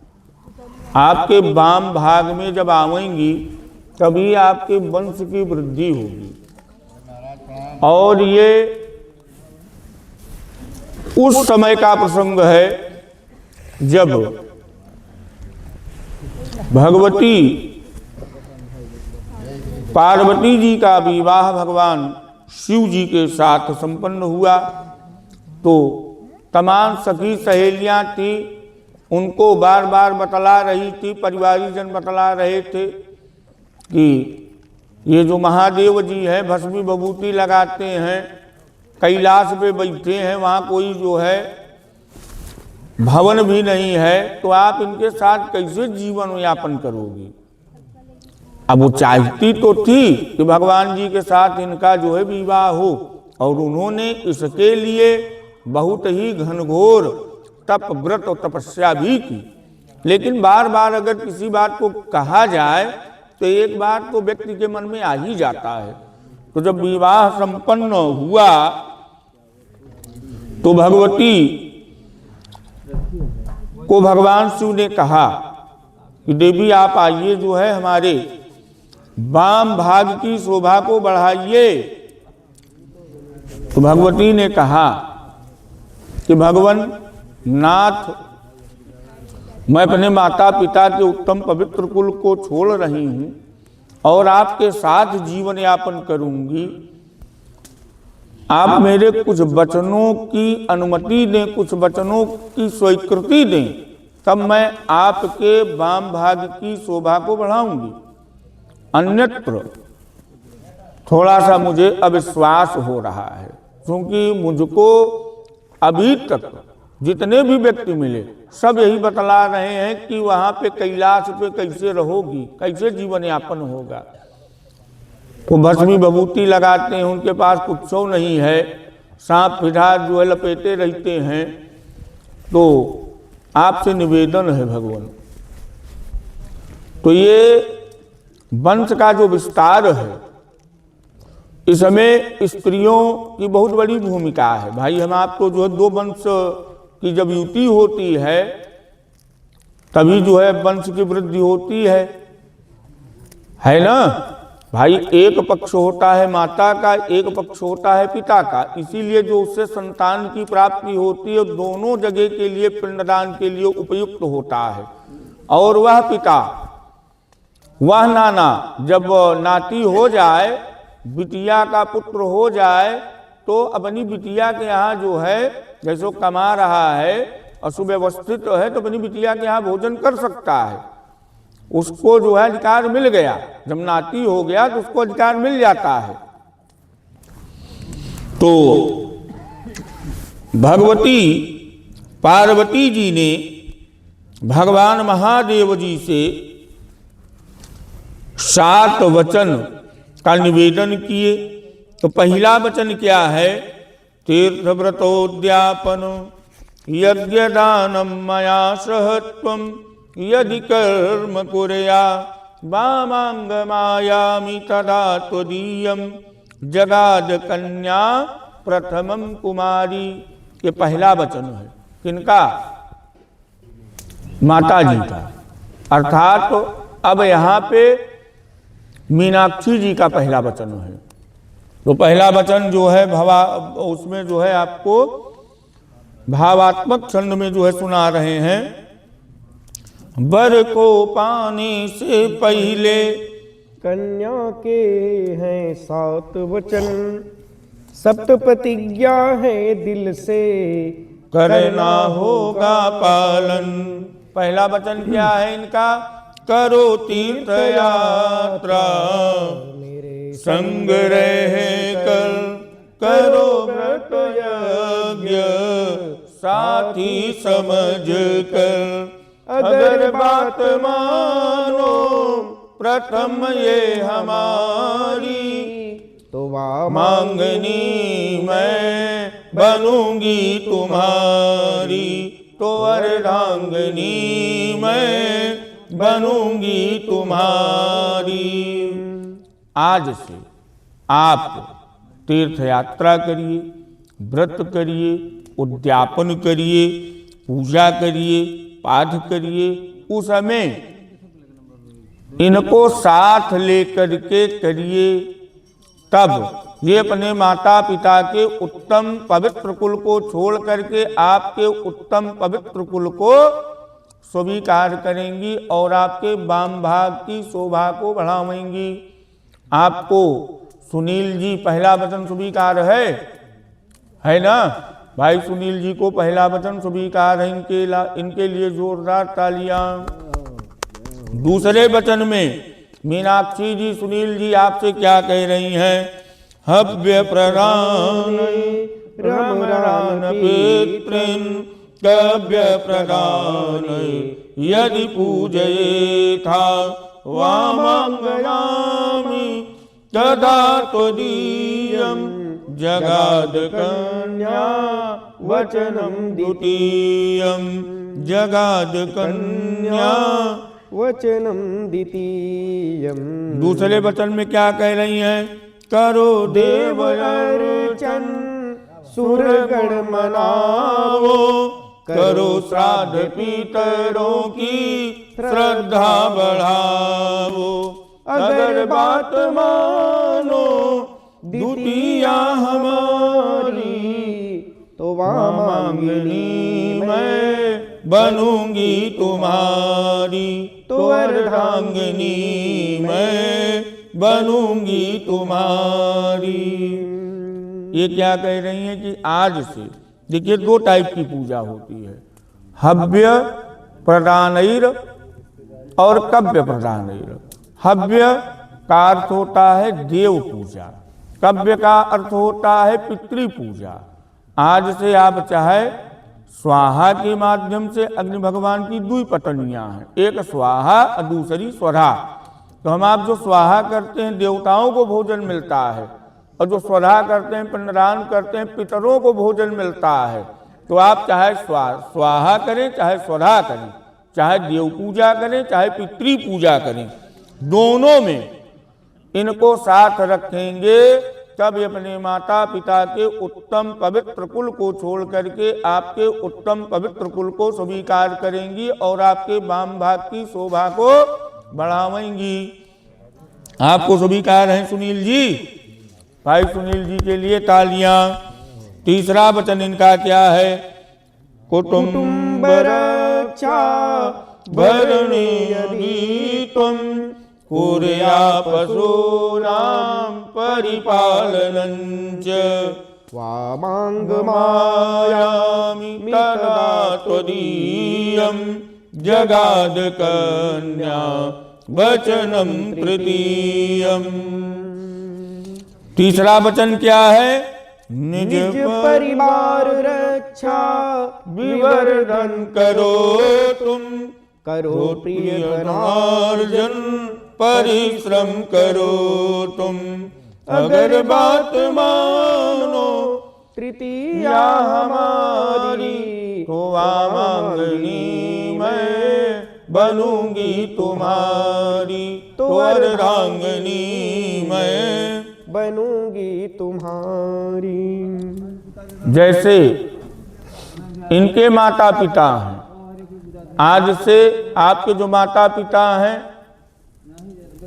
आपके वाम भाग में जब आवेंगी तभी आपके वंश की वृद्धि होगी। और ये उस समय का प्रसंग है जब भगवती पार्वती जी का विवाह भगवान शिव जी के साथ संपन्न हुआ। तो तमाम सखी सहेलियां थी, उनको बार बार बतला रही थी, परिवारी जन बतला रहे थे कि ये जो महादेव जी हैं भस्मी विभूति लगाते हैं, कैलाश पे बैठे हैं, वहाँ कोई जो है भवन भी नहीं है, तो आप इनके साथ कैसे जीवन यापन करोगी। अब वो चाहती तो थी कि भगवान जी के साथ इनका जो है विवाह हो, और उन्होंने इसके लिए बहुत ही घनघोर तप व्रत और तपस्या भी की। लेकिन बार बार अगर किसी बात को कहा जाए तो एक बात तो व्यक्ति के मन में आ ही जाता है। तो जब विवाह संपन्न हुआ तो भगवती को भगवान शिव ने कहा कि देवी आप आइए, जो है हमारे वाम भाग की शोभा को बढ़ाइए। तो भगवती ने कहा कि भगवान नाथ, मैं अपने माता पिता के उत्तम पवित्र कुल को छोड़ रही हूँ और आपके साथ जीवन यापन करूंगी। आप मेरे कुछ वचनों की अनुमति दें, कुछ वचनों की स्वीकृति दें, तब मैं आपके वाम भाग की शोभा को बढ़ाऊंगी। अन्यत्र थोड़ा सा मुझे अविश्वास हो रहा है, क्योंकि मुझको अभी तक जितने भी व्यक्ति मिले सब यही बतला रहे हैं कि वहां पे कैलाश पे कैसे रहोगी, कैसे जीवन यापन होगा। वो भस्मी भभूति लगाते हैं, उनके पास कुछ नहीं है, सांप फिठा जो है लपेटे रहते हैं। तो आपसे निवेदन है भगवान, तो ये वंश का जो विस्तार है, इसमें स्त्रियों की बहुत बड़ी भूमिका है। भाई हम आपको जो है दो वंश की जब युति होती है तभी जो है वंश की वृद्धि होती है ना भाई। एक पक्ष होता है माता का, एक पक्ष होता है पिता का, इसीलिए जो उससे संतान की प्राप्ति होती है दोनों जगह के लिए पिंडदान के लिए उपयुक्त होता है। और वह पिता, वह नाना जब नाती हो जाए, बिटिया का पुत्र हो जाए, तो अपनी बिटिया के यहाँ जो है जैसे वो कमा रहा है और सुव्यवस्थित है तो अपनी बिटिया के यहाँ भोजन कर सकता है, उसको जो है अधिकार मिल गया। जब नाती हो गया तो उसको अधिकार मिल जाता है। तो भगवती पार्वती जी ने भगवान महादेव जी से 7 वचन का निवेदन किए। तो पहला वचन क्या है? तीर्थव्रतोद्यापन यज्ञ दानम मया सहत्वम यदि कर्म कुर्या वामांग मायामि तदा त्वदीयम जगाद कन्या प्रथमम कुमारी। ये पहला वचन है किनका? माता जी का। अर्थात अब यहाँ पे मीनाक्षी जी का पहला वचन है। तो पहला वचन जो है उसमें जो है आपको भावात्मक छंद में जो है सुना रहे हैं। वर को पाने से पहले कन्या के हैं 7 वचन, सप्त प्रतिज्ञा है दिल से करना होगा पालन। पहला वचन क्या है इनका? करो तीर्थ यात्रा संग रह कर, करो व्रत यज्ञ साथी समझ कर, अगर बात मानो प्रथम ये हमारी, तो वाह मांगनी मैं बनूंगी तुम्हारी, तो अर्धांगनी मैं बनूंगी तुम्हारी। आज से आप तीर्थ यात्रा करिए, व्रत करिए, उद्यापन करिए, पूजा करिए, पाठ करिए। उस समय इनको साथ लेकर के करिए, तब ये अपने माता पिता के उत्तम पवित्र कुल को छोड़ करके आपके उत्तम पवित्र कुल को स्वीकार करेंगी और आपके वाम भाग की शोभा को बढ़ावेंगी। आपको सुनील जी पहला वचन स्वीकार है ना भाई? सुनील जी को पहला वचन स्वीकार है, इनके लिए जोरदार तालियां। दूसरे वचन में मीनाक्षी जी, सुनील जी आपसे क्या कह रही हैं? हव्य प्रदान रमरान पितृन कव्य प्रदान यदि पूजयेथा वामांगयामि तदा त्वदीयं जगाद कन्या वचनम द्वितीयं, जगाद कन्या वचनम द्वितीयम। दूसरे वचन में क्या कह रही हैं? करो देव अर्चन सुरगण मनावो, करो श्राद्ध पितरों की श्रद्धा बढ़ावो, अगर बात मानो द्वितीया हमारी, तो वामांगनी मैं बनूंगी तुम्हारी, तो अर्धांगिनी मैं बनूंगी तुम्हारी। ये क्या कह रही हैं कि आज से देखिए 2 टाइप की पूजा होती है, हव्य प्रदानैर और कव्य प्रदानैर। हव्य का अर्थ होता है देव पूजा, कव्य का अर्थ होता है पितृ पूजा। आज से आप चाहे स्वाहा के माध्यम से, अग्नि भगवान की 2 पत्नियां हैं, एक स्वाहा और दूसरी स्वधा। तो हम आप जो स्वाहा करते हैं देवताओं को भोजन मिलता है, और जो स्वधा करते हैं पिंडदान करते हैं पितरों को भोजन मिलता है। तो आप चाहे स्वाहा करें चाहे स्वधा करें, चाहे देव पूजा करें चाहे पितृ पूजा करें, दोनों में इनको साथ रखेंगे तब अपने माता पिता के उत्तम पवित्र कुल को छोड़ करके आपके उत्तम पवित्र कुल को स्वीकार करेंगी और आपके वाम भाग की शोभा को बढ़ावेंगी। आपको स्वीकार है सुनील जी? भाई सुनील जी के लिए तालियां। तीसरा वचन इनका क्या है? कुटुंब रक्षा भरणे यदि तुम कुर्या पशूनां परिपालनञ्च वामाङ्गमायामि तदा त्वदीयं जगाद कन्या वचनं तृतीयम्। तीसरा वचन क्या है? निज परिवार रक्षा विवर्धन करो तुम, करो प्रिय धनार्जन परिश्रम करो तुम। अगर बात मानो तृतीया हमारी, तो वामांगनी मैं बनूंगी तुम्हारी, तो अर्धांगिनी मैं बनूंगी तुम्हारी। जैसे इनके माता पिता हैं, आज से आपके जो माता पिता हैं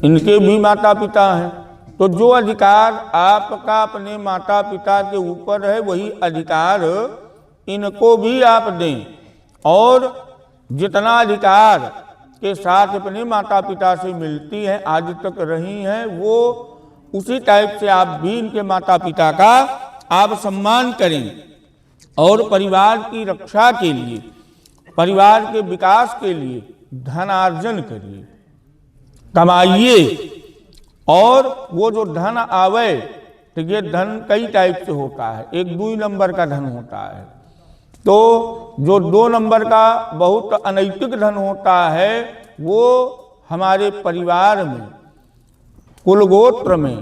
इनके भी माता पिता हैं, तो जो अधिकार आपका अपने माता पिता के ऊपर है वही अधिकार इनको भी आप दें, और जितना अधिकार के साथ अपने माता पिता से मिलती है आज तक रही हैं, वो उसी टाइप से आप भी इनके माता पिता का आप सम्मान करें और परिवार की रक्षा के लिए, परिवार के विकास के लिए धनार्जन करिए, कमाइए। और वो जो धन आवे, तो ये धन कई टाइप से होता है। एक 2 नंबर का धन होता है, तो जो 2 नंबर का बहुत अनैतिक धन होता है वो हमारे परिवार में, कुलगोत्र में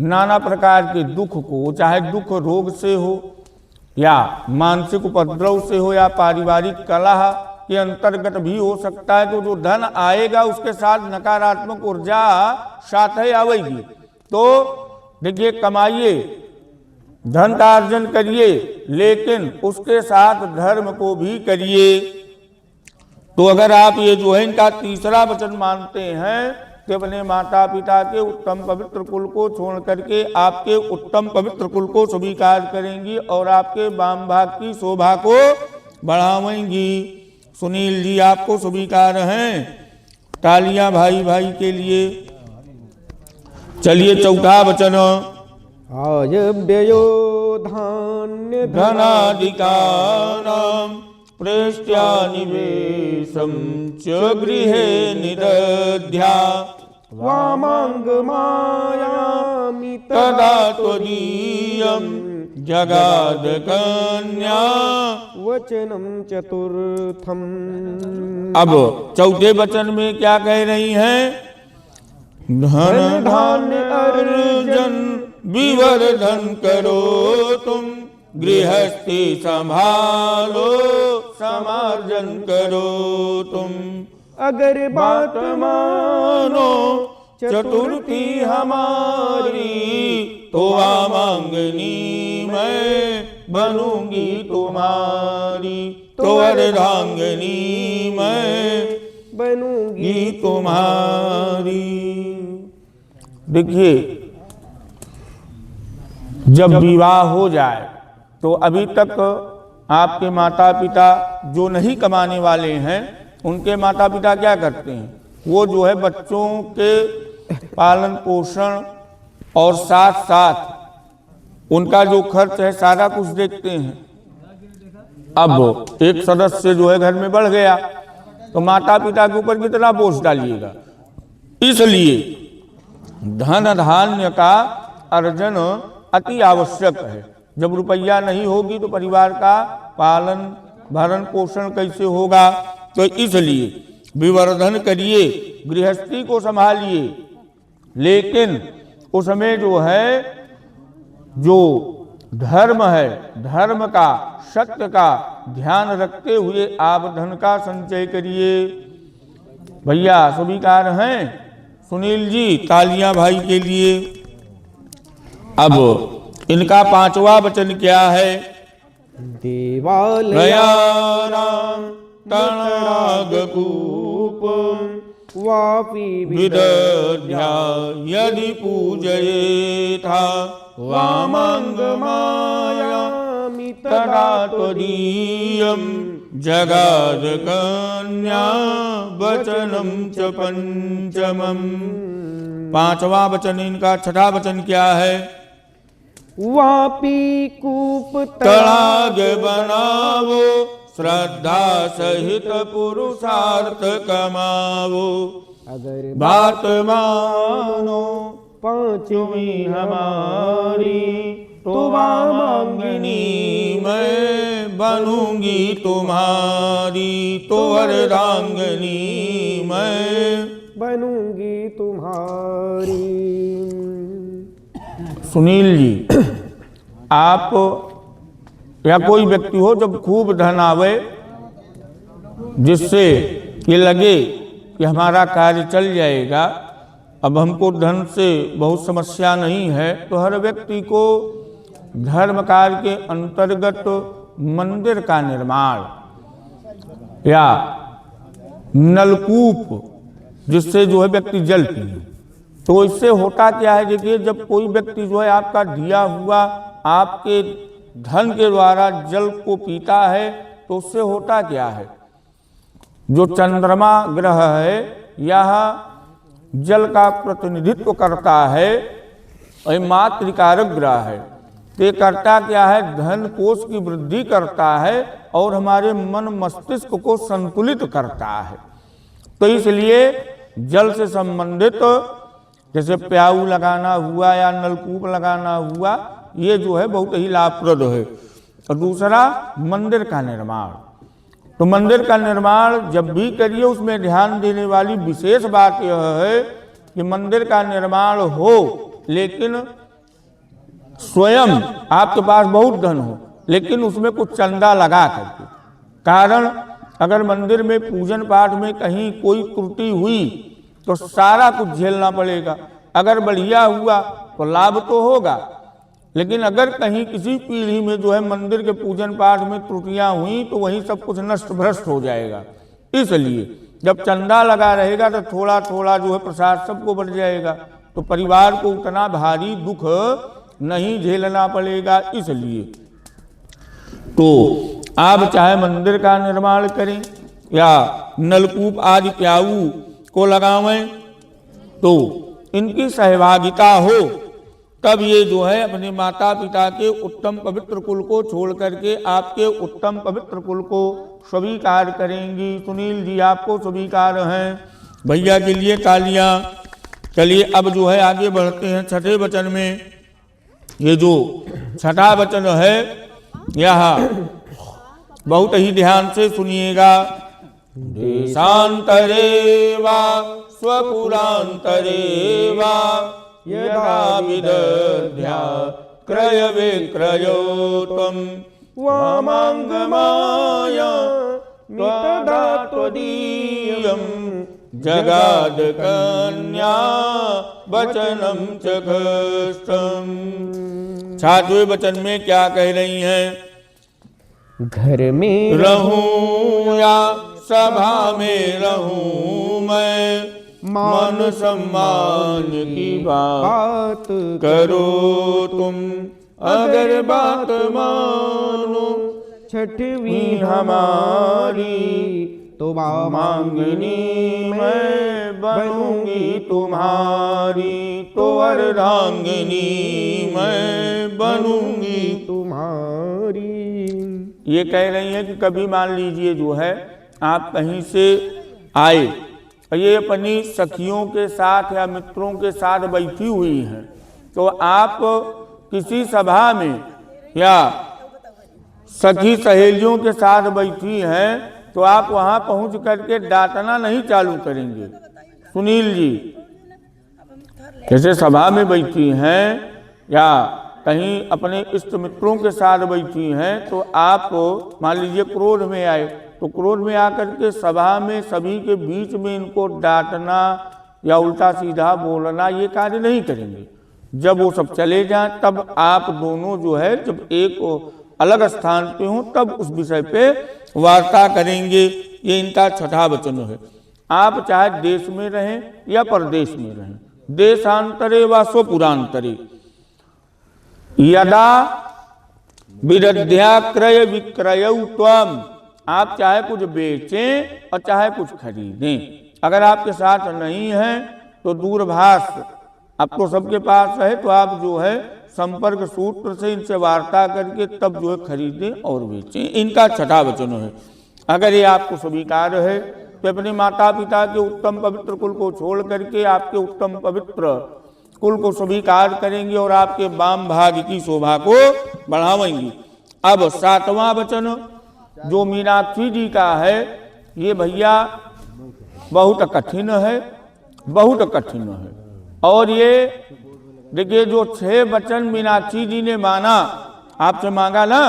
नाना प्रकार के दुख को, चाहे दुख रोग से हो या मानसिक उपद्रव से हो या पारिवारिक कलह के अंतर्गत भी हो सकता है, तो जो धन आएगा उसके साथ नकारात्मक ऊर्जा साथ ही आएगी। तो देखिए, कमाइए, धन का अर्जन करिए, लेकिन उसके साथ धर्म को भी करिए। तो अगर आप ये जो है इनका तीसरा वचन मानते हैं कि अपने माता पिता के उत्तम पवित्र कुल को छोड़ करके आपके उत्तम पवित्र कुल को स्वीकार करेंगी और आपके वाम भाग की शोभा को बढ़ावेंगी। सुनील जी आपको स्वीकार हैं? तालियां भाई भाई के लिए। चलिए चौथा वचन। आयव्ययो धान्य धनाधिकानां प्रेष्ट्या निवेशं च गृहे निदध्या वामांगमायामि तदा त्वदीयं जगाद कन्या वचनम चतुर्थम। अब चौथे वचन में क्या कह रही हैं? धन धान्य अर्जन विवर्धन करो तुम, गृहस्थी संभालो समार्जन करो तुम। अगर बात मानो चतुर्थी हमारी, तो वामांगनी मैं बनूंगी तुम्हारी, तो अर्धांगिनी मैं बनूंगी तुम्हारी। देखिए, जब विवाह हो जाए तो अभी तक आपके माता पिता जो नहीं कमाने वाले हैं, उनके माता पिता क्या करते हैं, वो जो है बच्चों के पालन पोषण और साथ साथ उनका जो खर्च है सारा कुछ देखते हैं। अब एक सदस्य जो है घर में बढ़ गया तो माता पिता के ऊपर कितना बोझ डालिएगा। इसलिए धन धान्य का अर्जन अति आवश्यक है। जब रुपया नहीं होगी तो परिवार का पालन भरण पोषण कैसे होगा। तो इसलिए विवर्धन करिए, गृहस्थी को संभालिए, लेकिन उसमें जो है जो धर्म है, धर्म का सत्य का ध्यान रखते हुए आप धन का संचय करिए। भैया स्वीकार हैं सुनील जी, तालियां भाई के लिए। अब इनका पांचवा वचन क्या है, देवालयानां तणागकूप वापि विदध्या यदि पूजयेथा वामांगमायामि तदा त्वदीयं जगाद कन्या वचनम च पंचमम। पांचवा वचन इनका। छठा वचन क्या है, वापि कूप तड़ाग बनावो श्रद्धा सहित पुरुषार्थ कमावो। अगर बात मानो पांचवी हमारी तो वामांगिनी मैं बनूंगी तुम्हारी, तो अर्धांगिनी मैं बनूंगी तुम्हारी। सुनील जी, आप या कोई व्यक्ति हो जब खूब धन आवे जिससे ये लगे कि हमारा कार्य चल जाएगा, अब हमको धन से बहुत समस्या नहीं है, तो हर व्यक्ति को धर्म कार्य के अंतर्गत मंदिर का निर्माण या नलकूप जिससे जो है व्यक्ति जल पिए। तो इससे होता क्या है, देखिए जब कोई व्यक्ति जो है आपका दिया हुआ आपके धन के द्वारा जल को पीता है तो उससे होता क्या है, जो चंद्रमा ग्रह है यह जल का प्रतिनिधित्व करता है और मातृकारक ग्रह है। तो ये करता क्या है, धन कोष की वृद्धि करता है और हमारे मन मस्तिष्क को संतुलित करता है। तो इसलिए जल से संबंधित जैसे प्याऊ लगाना हुआ या नलकूप लगाना हुआ, ये जो है बहुत ही लाभप्रद है। और दूसरा मंदिर का निर्माण। तो मंदिर का निर्माण जब भी करिए उसमें ध्यान देने वाली विशेष बात यह है कि मंदिर का निर्माण हो लेकिन स्वयं आपके पास बहुत धन हो, लेकिन उसमें कुछ चंदा लगा करके। कारण अगर मंदिर में पूजन पाठ में कहीं कोई त्रुटि हुई तो सारा कुछ झेलना पड़ेगा। अगर बढ़िया हुआ तो लाभ तो होगा, लेकिन अगर कहीं किसी पीढ़ी में जो है मंदिर के पूजन पाठ में त्रुटियां हुई तो वहीं सब कुछ नष्ट भ्रष्ट हो जाएगा। इसलिए जब चंदा लगा रहेगा तो थोड़ा थोड़ा जो है प्रसाद सबको बढ़ जाएगा, तो परिवार को उतना भारी दुख नहीं झेलना पड़ेगा। इसलिए तो आप चाहे मंदिर का निर्माण करें या नलकूप आदि प्याऊ को लगावें, तो इनकी सहभागिता हो तब ये जो है अपने माता पिता के उत्तम पवित्र कुल को छोड़ करके आपके उत्तम पवित्र कुल को स्वीकार करेंगी। सुनील जी आपको स्वीकार हैं, भैया के लिए तालियां। चलिए अब जो है आगे बढ़ते हैं छठे वचन में। ये जो छठा वचन है यह बहुत ही ध्यान से सुनिएगा। देशांतरे वा स्वपुरांतरे वा यदा विदध्या क्रय विक्रयो त्वं वामांगमाया तदा त्वदीयं जगाद कन्या वचनम च कष्टम। छठवें वचन में क्या कह रही हैं, घर में रहूं या सभा में रहूं मैं, मान सम्मान की बात करो तुम, अगर बात मानो छठवीं हमारी तो मांगनी मैं बनूंगी तुम्हारी, तो अर्धांगिनी मैं बनूंगी तुम्हारी। ये कह रही है कि कभी मान लीजिए जो है आप कहीं से आए, ये अपनी सखियों के साथ या मित्रों के साथ बैठी हुई हैं, तो आप किसी सभा में या सखी सहेलियों के साथ बैठी हैं, तो आप वहां पहुंच करके डांटना नहीं चालू करेंगे। सुनील जी जैसे सभा में बैठी हैं या कहीं अपने इष्ट मित्रों के साथ बैठी हैं, तो आप मान लीजिए क्रोध में आए, तो क्रोध में आकर के सभा में सभी के बीच में इनको डांटना या उल्टा सीधा बोलना ये कार्य नहीं करेंगे। जब वो सब चले जाएं तब आप दोनों जो है जब एक अलग स्थान पे हों तब उस विषय पे वार्ता करेंगे। ये इनका छठा वचन है। आप चाहे देश में रहें या परदेश में रहें, देशांतरे व स्वपुरांतरे यदा विदध्याक्रय विक्रयौ त्वम्, आप चाहे कुछ बेचें और चाहे कुछ खरीदें। अगर आपके साथ नहीं है तो दूरभाष आपको सबके पास है, तो आप जो है संपर्क सूत्र से इनसे वार्ता करके तब जो है खरीदें और बेचें। इनका छठा वचन है। अगर ये आपको स्वीकार है तो अपने माता पिता के उत्तम पवित्र कुल को छोड़ करके आपके उत्तम पवित्र कुल को स्वीकार करेंगे और आपके वाम भाग की शोभा को बढ़ावेंगी। अब सातवां वचन जो मीनाक्षी जी का है, ये भैया बहुत कठिन है, बहुत कठिन है। और ये देखिए जो 6 वचन मीनाक्षी जी ने माना, आपसे मांगा ना,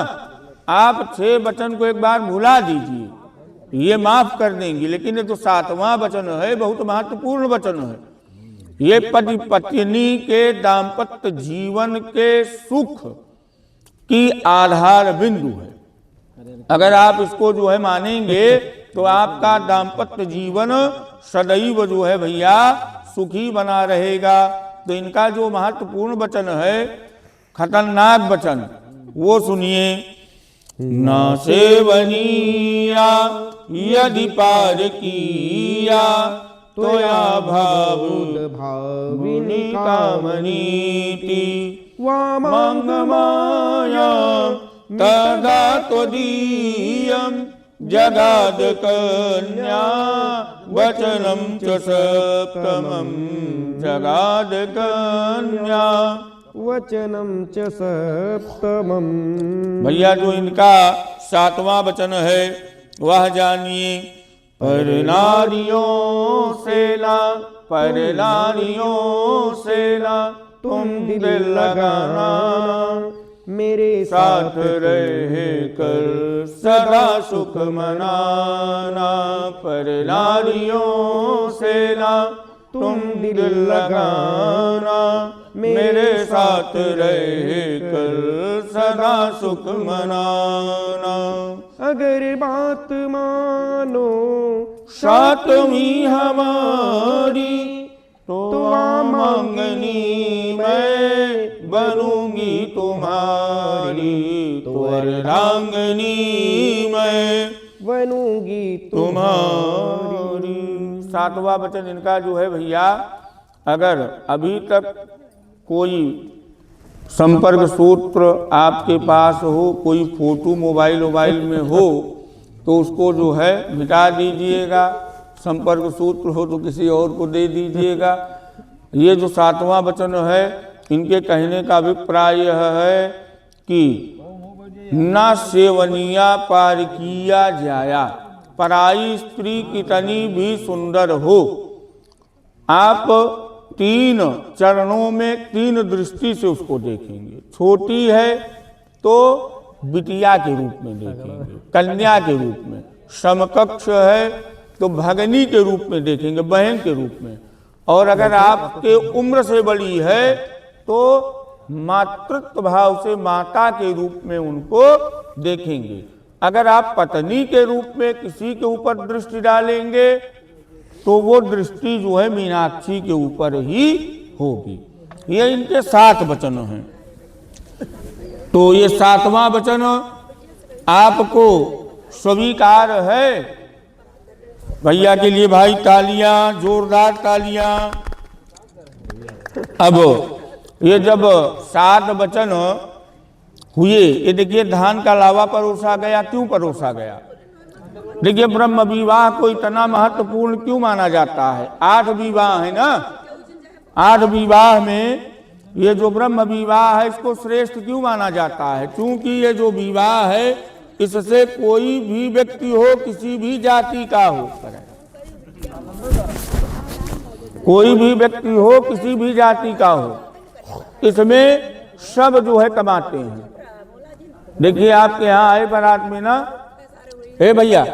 आप 6 वचन को एक बार भुला दीजिए, ये माफ कर देंगी। लेकिन ये जो 7वां वचन है बहुत महत्वपूर्ण वचन है। ये पति पत्नी के दाम्पत्य जीवन के सुख की आधार बिंदु है। अगर आप इसको जो है मानेंगे तो आपका दाम्पत्य जीवन सदैव जो है भैया सुखी बना रहेगा। तो इनका जो महत्वपूर्ण वचन है, खतरनाक वचन, वो सुनिए। न सेवनीया यदि पार किया तोया भावुद भाविनी कामनीति वामंग माया तदा त्वदीयं जगाद कन्या वचनम च सप्तमं जगाद कन्या वचनम च सप्तमं। भैया जो इनका 7वां वचन है वह जानिए। पर नारियों सेना, पर नारियों सेना तुम दिल लगाना, मेरे साथ रहे कर सदा सुख मनाना। पर नारियों सेना तुम दिल लगाना, मेरे साथ रहे कर सदा सुख मनाना। अगर बात मानो 7वीं हमारी तो मांगनी मैं बनूंगी तुम्हारी, तो अर्धांगिनी मैं बनूंगी तुम्हारी। 7वां वचन इनका जो है भैया, अगर अभी तक कोई संपर्क सूत्र आपके पास हो, कोई फोटो मोबाइल में हो, तो उसको जो है मिटा दीजिएगा। संपर्क सूत्र हो तो किसी और को दे दीजिएगा। ये जो 7वां वचन है, इनके कहने का अभिप्राय यह है कि न सेवनिया पार किया जाया, पराई स्त्री कितनी भी सुंदर हो, आप 3 चरणों में 3 दृष्टि से उसको देखेंगे। छोटी है तो बिटिया के रूप में देखेंगे, कन्या के रूप में। समकक्ष है तो भगनी के रूप में देखेंगे, बहन के रूप में। और अगर आपके उम्र से बड़ी है तो मातृत्व भाव से माता के रूप में उनको देखेंगे। अगर आप पत्नी के रूप में किसी के ऊपर दृष्टि डालेंगे तो वो दृष्टि जो है मीनाक्षी के ऊपर ही होगी। ये इनके 7 वचन हैं। तो ये 7वां वचन आपको स्वीकार है? भैया के लिए भाई तालियां, जोरदार तालियां। अब ये जब 7 वचन हुए, ये देखिए धान का लावा परोसा गया। क्यों परोसा गया? देखिए ब्रह्म विवाह को इतना महत्वपूर्ण क्यों माना जाता है? 8 विवाह है ना, 8 विवाह में ये जो ब्रह्म विवाह है इसको श्रेष्ठ क्यों माना जाता है? क्योंकि ये जो विवाह है इससे कोई भी व्यक्ति हो, किसी भी जाति का हो, कोई भी व्यक्ति हो, किसी भी जाति का हो, इसमें सब जो है कमाते हैं। देखिए आपके यहाँ आए बारात में ना, हे भैया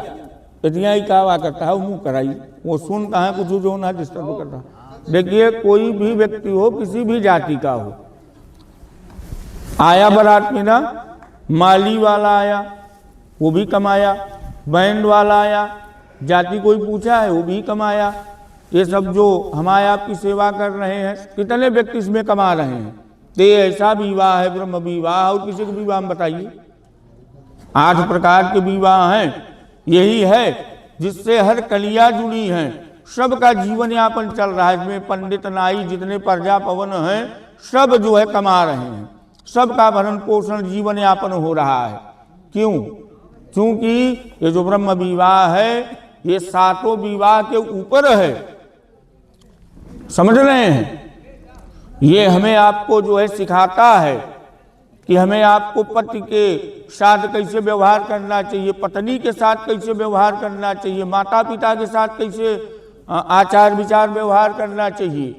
इतना ही कहा करता है, मुंह कराई, वो सुनता है कुछ जो ना डिस्टर्ब करता। देखिए कोई भी व्यक्ति हो, किसी भी जाति का हो, आया बारात में ना, माली वाला आया वो भी कमाया, बैंड वाला आया, जाति कोई पूछा है वो भी कमाया। ये सब जो हमारे आपकी सेवा कर रहे हैं, कितने व्यक्ति इसमें कमा रहे हैं? तो ये ऐसा विवाह है ब्रह्म विवाह। और किसी के विवाह में बताइए, 8 प्रकार के विवाह हैं। यही है जिससे हर कलिया जुड़ी हैं, सबका जीवन यापन चल रहा है। इसमें पंडित नाई जितने प्रजा पवन हैं सब जो है कमा रहे हैं, सबका भरण पोषण जीवन यापन हो रहा है। क्यों? क्योंकि ये जो ब्रह्म विवाह है ये 7 विवाह के ऊपर है। समझ रहे हैं? ये हमें आपको जो है सिखाता है कि हमें आपको पति के साथ कैसे व्यवहार करना चाहिए, पत्नी के साथ कैसे व्यवहार करना चाहिए, माता पिता के साथ कैसे आचार विचार व्यवहार करना चाहिए।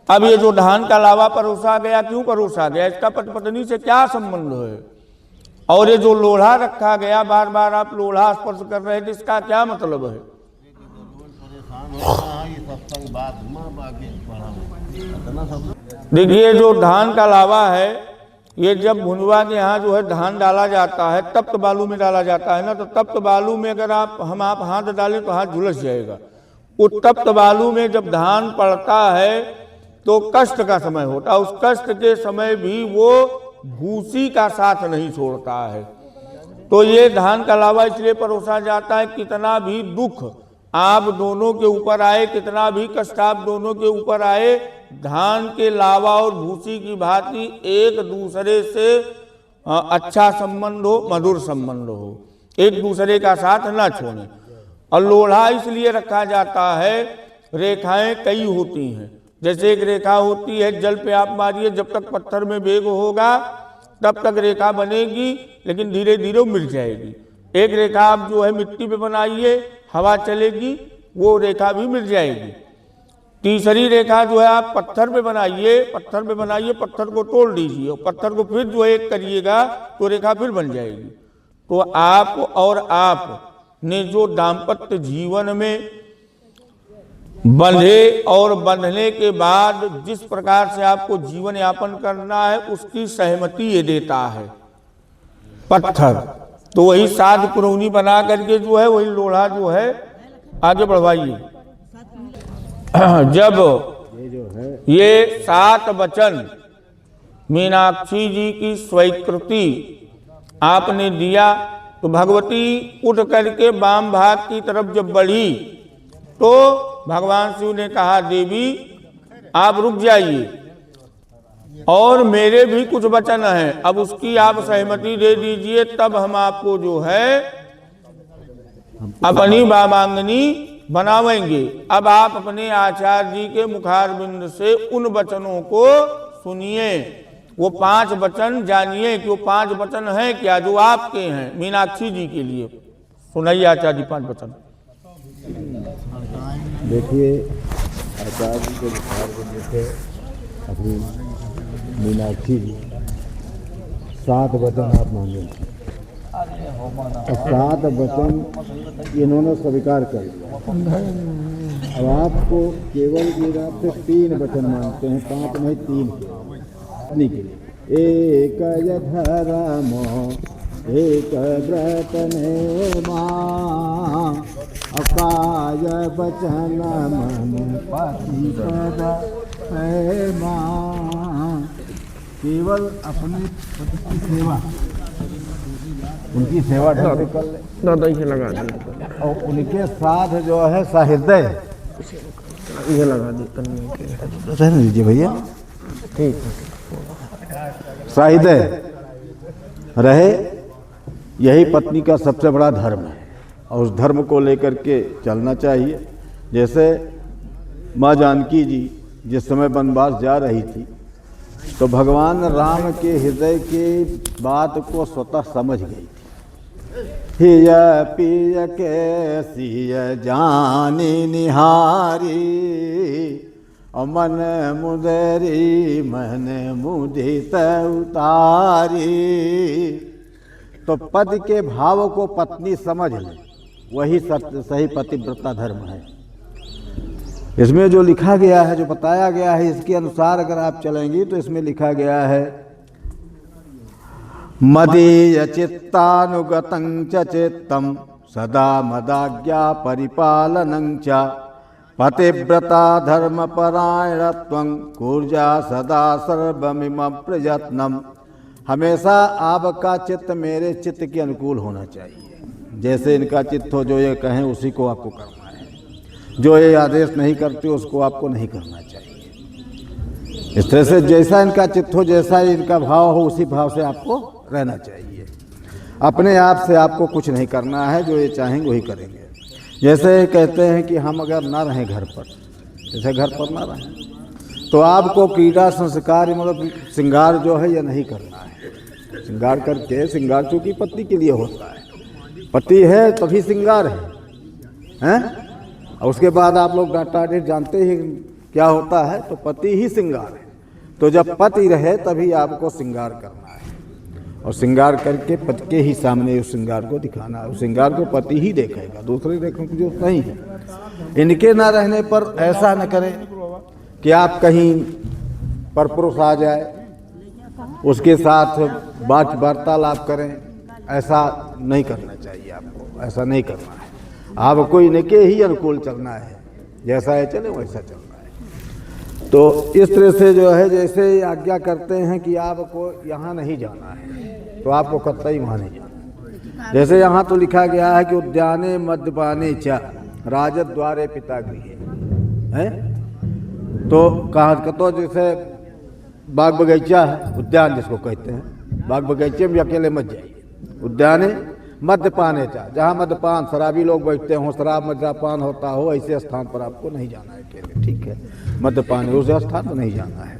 अब ये जो धान का लावा परोसा गया, क्यों परोसा गया? इसका पति पत्नी से क्या संबंध है? और ये जो लोढ़ा रखा गया, बार बार आप लोढ़ा स्पर्श कर रहे थे, इसका क्या मतलब है? देखिए जो धान का लावा है, ये जब भुनवा के यहाँ जो है धान डाला जाता है, तप्त बालू में डाला जाता है ना, तो तप्त बालू में अगर आप हाथ डालें तो हाथ झुलस जाएगा। उस तप्त बालू में जब धान पड़ता है तो कष्ट का समय होता है, उस कष्ट के समय भी वो भूसी का साथ नहीं छोड़ता है। तो ये धान का लावा इसलिए परोसा जाता है, कितना भी दुख आप दोनों के ऊपर आए, कितना भी कष्ट आप दोनों के ऊपर आए, धान के लावा और भूसी की भांति एक दूसरे से अच्छा संबंध हो, मधुर संबंध हो, एक दूसरे का साथ ना छोड़ें। और लोढ़ा इसलिए रखा जाता है, रेखाएं कई होती हैं। जैसे एक रेखा होती है, जल पे आप मारिए, जब तक पत्थर में वेग होगा तब तक रेखा बनेगी, लेकिन धीरे धीरे मिट जाएगी। एक रेखा आप जो है मिट्टी पे बनाइए, हवा चलेगी, वो रेखा भी मिट जाएगी। तीसरी रेखा जो है आप पत्थर पे बनाइए, पत्थर को तोड़ दीजिए और पत्थर को फिर जो एक करिएगा तो रेखा फिर बन जाएगी। तो आप और आप ने जो दाम्पत्य जीवन में बंधे और बंधने के बाद जिस प्रकार से आपको जीवन यापन करना है, उसकी सहमति ये देता है पत्थर। तो वही 7 पुरौनी बना करके जो है वही लोढ़ा जो है आगे बढ़वाइए। जब ये 7 वचन मीनाक्षी जी की स्वीकृति आपने दिया तो भगवती उठ करके वाम भाग की तरफ जब बढ़ी तो भगवान शिव ने कहा, देवी आप रुक जाइए और मेरे भी कुछ वचन हैं, अब उसकी आप सहमति दे दीजिए, तब हम आपको जो है अपनी वामांगनी बनावेंगे। अब आप अपने आचार्य जी के मुखारबिंद से उन वचनों को सुनिए। वो 5 वचन जानिए कि वो 5 वचन हैं क्या जो आपके हैं मीनाक्षी जी के लिए। सुनाइए आचार्य जी 5 वचन। देखिए आचार्य जी के मुखारबिंद से अपनी मीनाक्षी जी 7 वचन आप मांगे, 7 वचन इन्होंने स्वीकार कर लिया। अब आपको केवल आप से 3 वचन मांगते हैं, 5 नहीं 3 के लिए। एक धर्म एक व्रत नेमा, अकाय वचन मन पतिपद प्रेमा। केवल अपने पति की सेवा उनकी सेवा ढंग से कर ले। दादा इसे लगा दी, और उनके साथ जो है सहृदय इसे लगा दी करने के। रहने दीजिए भैया, ठीक सहृदय रहे, यही पत्नी का सबसे बड़ा धर्म है और उस धर्म को लेकर के चलना चाहिए। जैसे माँ जानकी जी जिस समय वनवास जा रही थी तो भगवान राम के हृदय की बात को स्वतः समझ गई थी। हिय पिय के सिय जानी निहारी, मन मुदरी मन मुदित उतारी। तो पद के भाव को पत्नी समझ ले, वही सही पतिव्रता धर्म है। इसमें जो लिखा गया है, जो बताया गया है, इसके अनुसार अगर आप चलेंगी तो इसमें लिखा गया है मदीय चित्तानुगतं च चित्तम सदा मदाज्ञा परिपालनं च पतिव्रता धर्मपरायणत्वं कुर्या सदा सर्वमिमं प्रयत्नम। हमेशा आपका चित्त मेरे चित्त के अनुकूल होना चाहिए। जैसे इनका चित्त हो, जो ये कहें उसी को आपको करना है, जो ये आदेश नहीं करते उसको आपको नहीं करना चाहिए। इस तरह से जैसा इनका चित्त हो, जैसा इनका भाव हो, उसी भाव से आपको रहना चाहिए। अपने आप से आपको कुछ नहीं करना है, जो ये चाहेंगे वही करेंगे। जैसे कहते हैं कि हम अगर ना रहें घर पर, जैसे घर पर ना रहें तो आपको क्रीड़ा संस्कार मतलब श्रृंगार जो है ये नहीं करना है। श्रृंगार करके, श्रृंगार चूँकि पति के लिए होता है, पति है तभी श्रृंगार है। और उसके बाद आप लोग डाटा डेट जानते ही क्या होता है, तो पति ही श्रृंगार है। तो जब पति रहे तभी आपको श्रृंगार करना है, और श्रृंगार करके पति के ही सामने उस श्रृंगार को दिखाना है। उस श्रृंगार को पति ही देखेगा, दूसरे देखने की जरूरत नहीं है। इनके ना रहने पर ऐसा न करें कि आप कहीं परपुरुष आ जाए, उसके साथ बात वार्तालाप करें, ऐसा नहीं करना चाहिए। आपको ऐसा नहीं करना है, आपको इनके ही अनुकूल चलना है। जैसा है चले वैसा चलना है। तो इस तरह से जो है, जैसे आज्ञा करते हैं कि आपको यहाँ नहीं जाना है तो आपको कतई वहाँ नहीं जाना। जैसे यहाँ तो लिखा गया है कि उद्याने मद्यपाने च राजद्वारे पिता गृहे है। तो कहाँ तो जैसे बाग बगीचा है, उद्यान जिसको कहते हैं, बाग बगीचे में अकेले मत जाइए। उद्याने मद्यपाने चा, जहाँ मद्यपान शराबी लोग बैठते हों, शराब मद्यपान होता हो, ऐसे स्थान पर आपको नहीं जाना है अकेले, ठीक है। मद्यपान उस स्थान पर नहीं जाना है।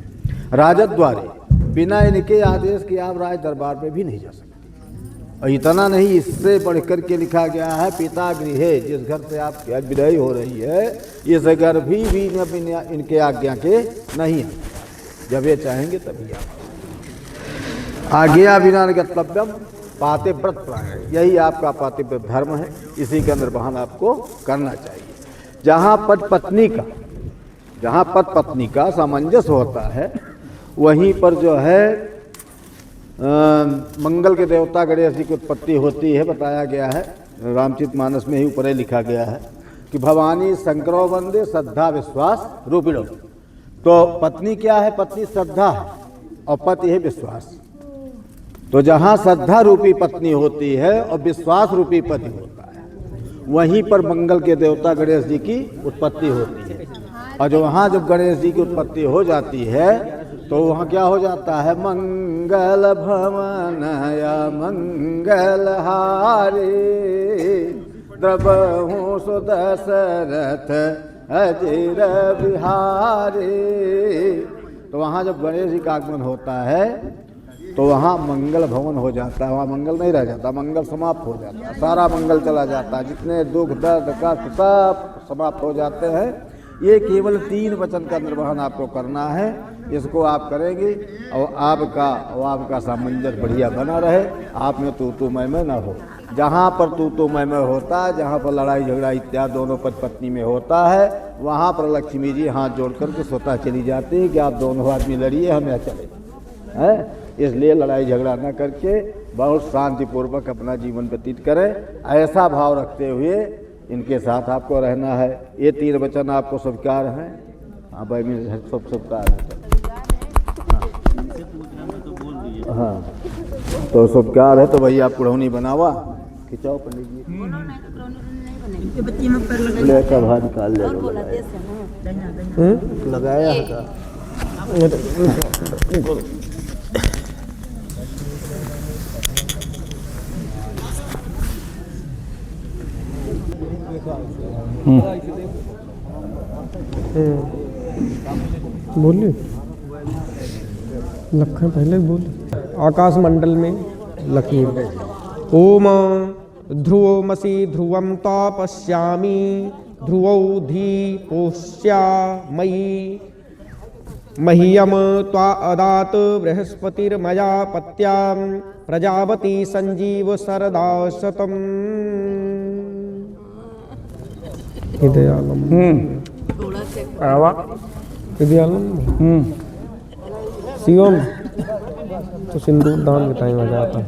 राजद्वारे, बिना इनके आदेश के आप राज दरबार में भी नहीं जा सकते। और इतना नहीं, इससे बढ़कर के लिखा गया है पिता गृहे, जिस घर से आप विदाई हो रही है, इस घर भी इनके आज्ञा के नहीं है। जब ये चाहेंगे तभी आप। आज्ञा बिना गतव्यम पातिव्रत प्राण, यही आपका पातिव्रत धर्म है। इसी का निर्वहन आपको करना चाहिए। जहाँ पति पत्नी का सामंजस्य होता है, वहीं पर जो है मंगल के देवता गणेश जी की उत्पत्ति होती है। बताया गया है रामचरितमानस में ही ऊपर लिखा गया है कि भवानी शंकरो वंदे श्रद्धा विश्वास रूपिणो। तो पत्नी क्या है? पत्नी श्रद्धा है और पति है विश्वास। तो जहाँ श्रद्धा रूपी पत्नी होती है और विश्वास रूपी पति होता है, वहीं पर मंगल के देवता गणेश जी की उत्पत्ति होती है। और जो वहाँ जब गणेश जी की उत्पत्ति हो जाती है तो वहाँ क्या हो जाता है? मंगल भवन या मंगल हारे द्रवहु सुदशरथ अजिर बिहारे। तो वहाँ जब गणेश जी का आगमन होता है तो वहाँ मंगल भवन हो जाता है। वहाँ मंगल नहीं रह जाता, मंगल समाप्त हो जाता है, सारा मंगल चला जाता है। जितने दुख दर्द कष्ट सब समाप्त हो जाते हैं। ये केवल 3 वचन का निर्वहन आपको करना है। इसको आप करेंगे और आपका सामंजस्य बढ़िया बना रहे, आप में तू मैं ना हो। जहाँ पर तू मैं होता है, जहाँ पर लड़ाई झगड़ा इत्यादि दोनों पति पत्नी में होता है, वहाँ पर लक्ष्मी जी हाथ जोड़ करके स्वतः चली जाती है कि आप दोनों आदमी लड़िए, हम यहाँ चले हैं। इसलिए लड़ाई झगड़ा न करके बहुत शांतिपूर्वक अपना जीवन व्यतीत करें। ऐसा भाव रखते हुए इनके साथ आपको रहना है। ये 3 वचन आपको स्वीकार हैं? हाँ भाई, मेरे सब स्वीकार है। हाँ। तो सब क्या है तो भैया आप कुढ़ौनी बनावा खिंचाओ पंडित जी लेकर बाहर निकाल ले लगाया है का बोलिए लखन पहले बोल। आकाश मंडल में लकीर। ओम ध्रुवमसि ध्रुवं तापस्यामि ध्रुवौ धी पोष्या मयि मह्यम त्वा अदात बृहस्पतिर्मया पत्यां प्रजापति संजीव सरदा शतम्। हृदयालम हृदयालम शिवम तो सिंदूर दान के टाइम आ जाता है।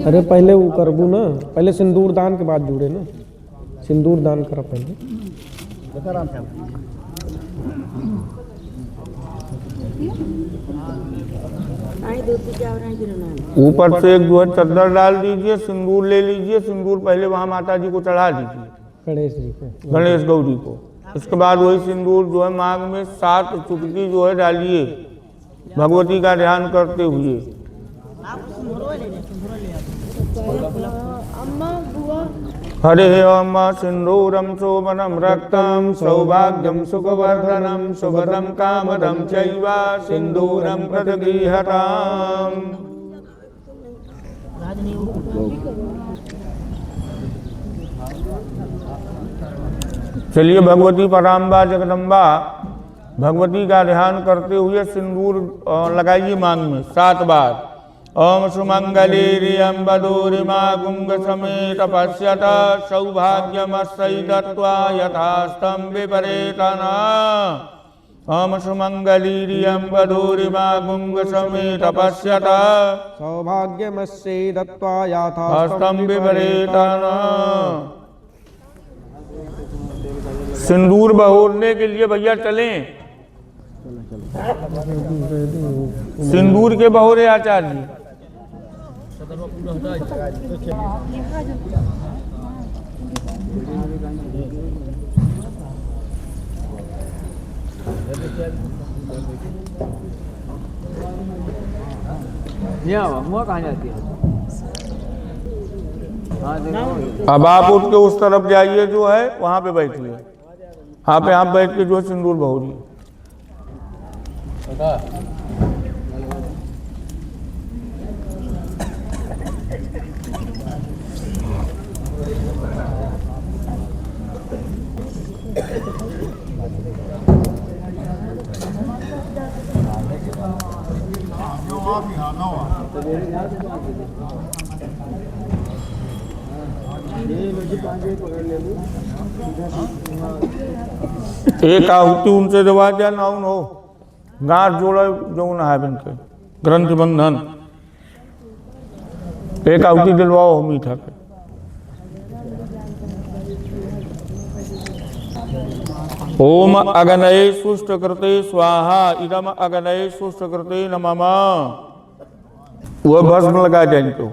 अरे पहले वो करबू ना, पहले सिंदूर दान के बाद जुड़े ना, सिंदूर दान करा पहले। ऊपर से एक जो है चद्दर डाल दीजिए, सिंदूर ले लीजिए, सिंदूर पहले वहाँ माता जी को चढ़ा दीजिए, गणेश जी को, गणेश गौरी को। इसके बाद वही सिंदूर जो है मांग में 7 चुटकी जो है डालिए, भगवती का ध्यान करते हुए। हरे ओम सिंदूरम शोभनम रक्तम सौभाग्यम सुखवर्धनम शुभदम कामदम चैव सिंदूरम प्रतिगृहताम। चलिए भगवती पराम्बा जगदम्बा भगवती का ध्यान करते हुए सिंदूर लगाइए मांग में 7 बार। ओम सुमंगलीरियं वधूरिमा गुंग समेत पश्यत सौभाग्यमस्यै दत्त्वा यथास्तं विपरेतना। ओम सुमंगलीरियं वधूरिमा गुंग समेत पश्यत सौभाग्यमस्यै दत्त्वा यथास्तं विपरेतना। सिंदूर बहोरने के लिए भैया चलें। सिंदूर के बहोरे आचार्य जी। अब आप उठ के उस तरफ जाइए जो है वहां पे बैठिए, यहाँ पे आप बैठ के जो है सिंदूर बहोरिए। एक आहुति उनसे दवा जा ना हो गांठ जोड़ा जो है के ग्रंथ बंधन। एक आहुति दिलवाओ मीठा के। ओम अगनये सुष्ट कृते स्वाहा इदम अगनये सुष्ट कृते नमः। वह भस्म लगा जाए तो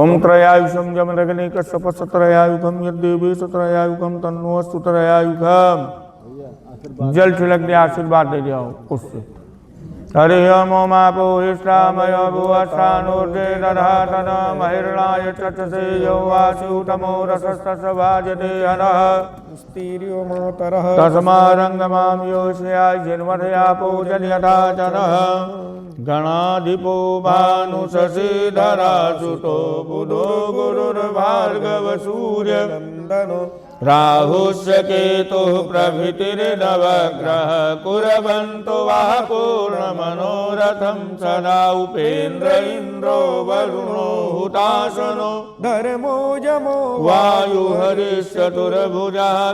ओम त्रयायुषम जमदग्नि कश्यप त्रयायुगम यद्देवे त्रयायुगम तन्नोऽस्तु त्रयायुगम। जल छिड़क दे, आशीर्वाद दे जाओ उससे। हरि ओम ओमापो हिष्ठामय भुवस्सानोर्जे दधातन महिर्णाय चक्षसे यो वासुतमो रसस्तस्य भाजते हनः स्तीर्यो मातरः तस्मारङ्गमां योषयाय जिन्मथयापो जन्यथा जनः। गणाधिपो भानुशशिधरा सुतो बुधो गुरुर्भार्गव सूर्यनन्दनो राहुस्य केतुः प्रभृतिर्नवग्रह कुर्वन्तो वः पूर्णमनोरथं सदा। उपेन्द्र इन्द्रो वरुणो हुताशनो धर्मो जमो वायुहरिश्चतुर्भुजः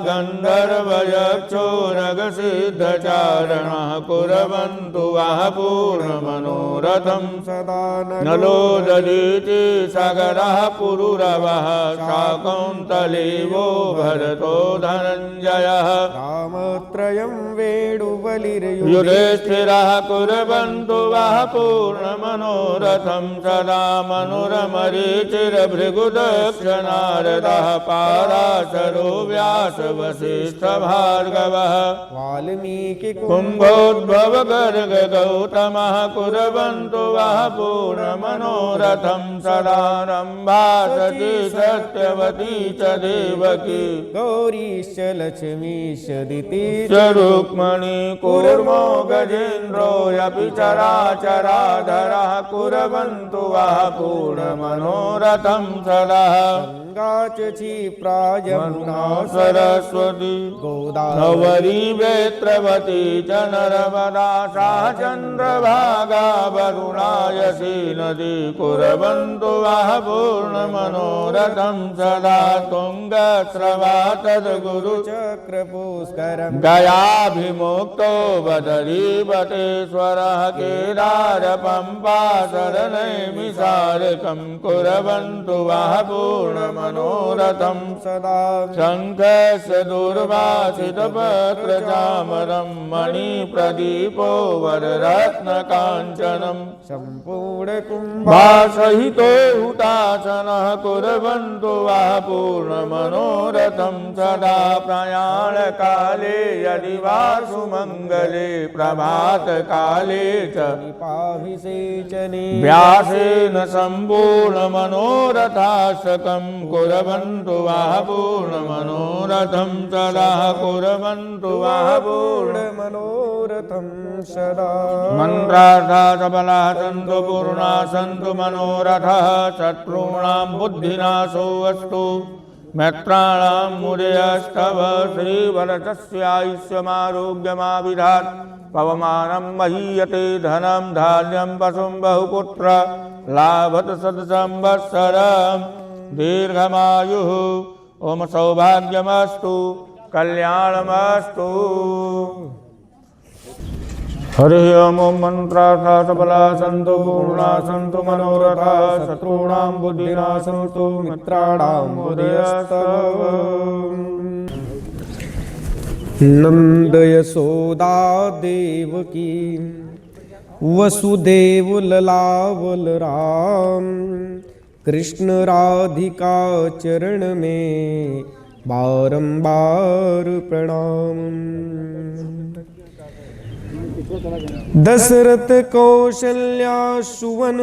गन्धर्वयक्षो नगसिद्धचारणः कुर्वन्तु वः पूर्णमनोरथं सदा। नलो दधीति सागरः पुरुरवः शाकुन्तलेवो भर भरतो धनञ्जयः रामत्रयं वेणुबलिर्युधे युधिष्ठिरः कुर्वन्तु वः पूर्णमनोरथं सदा मनुरमरीचिरभृगुदक्षनारदः पाराशरो व्यासवसिष्ठभार्गवः वाल्मीकि कुम्भोद्भव गर्ग गौतमः कुर्वन्तु वः पूर्णमनोरथं सदा रम्भा सती सत्यवती च देवकी गौरीश्च लक्ष्मीश्च दिति च रुक्मणी कुर्मो गजेन्द्रोऽपि चराचराधरः कुर्वन्तु वः पूर्णमनोरथं सदा गङ्गा च क्षिप्रा यमुना सरस्वती गोदावरी वेत्रवती च नर्मदा सा चन्द्रभागा वरुणायसी नदी कुर्वन्तु वः पूर्णमनोरथं सदा तुङ्गस्रवा तद्गुरुचक्रपुष्करं गयाभिमुक्तो बदरीवटेश्वरः केदारपम्पा शरणैमिषारकं कुर्वन्तु वः पूर्णमनोरथं सदा शङ्खस्य दुर्वासितपत्रचामरं मणिप्रदीपो वररत्नकाञ्चनं सम्पूर्णकुम्भासहितो हुतासनः कुर्वन्तु वः पूर्णमनोरथं सदा प्रयाणकाले यदि वा सुमङ्गले प्रभातकाले च दीपाभिषेचने व्यासेन सम्पूर्णमनोरथाशकं कुर्वन्तु वः पूर्णमनोरथं सदा कुर्वन्तु वः पूर्णमनोरथं सदा मन्त्रार्था सबला सन्तु पूर्णा सन्तु मनोरथः शत्रूणां बुद्धिनाशो अस्तु मैत्राणां मुदयस्तव श्रीवरदस्यायुष्यमारोग्यमाविधात् पवमानं महीयते धनं धान्यं पशुं बहुपुत्र लाभत सत्संवत्सरं दीर्घमायुः ओम सौभाग्यमस्तु कल्याणमस्तु। हरि ओम मंत्रार्था सबला सन्तु पूर्णा सन्तु मनोरथा शत्रूणां बुद्धिनाशन्तु मित्राणां बुद्धिस्तव। नंद यशोदा देवकी वसुदेव ललावल राम कृष्ण राधिका चरण में बारंबार प्रणाम। दशरथ कौशल्या सुवन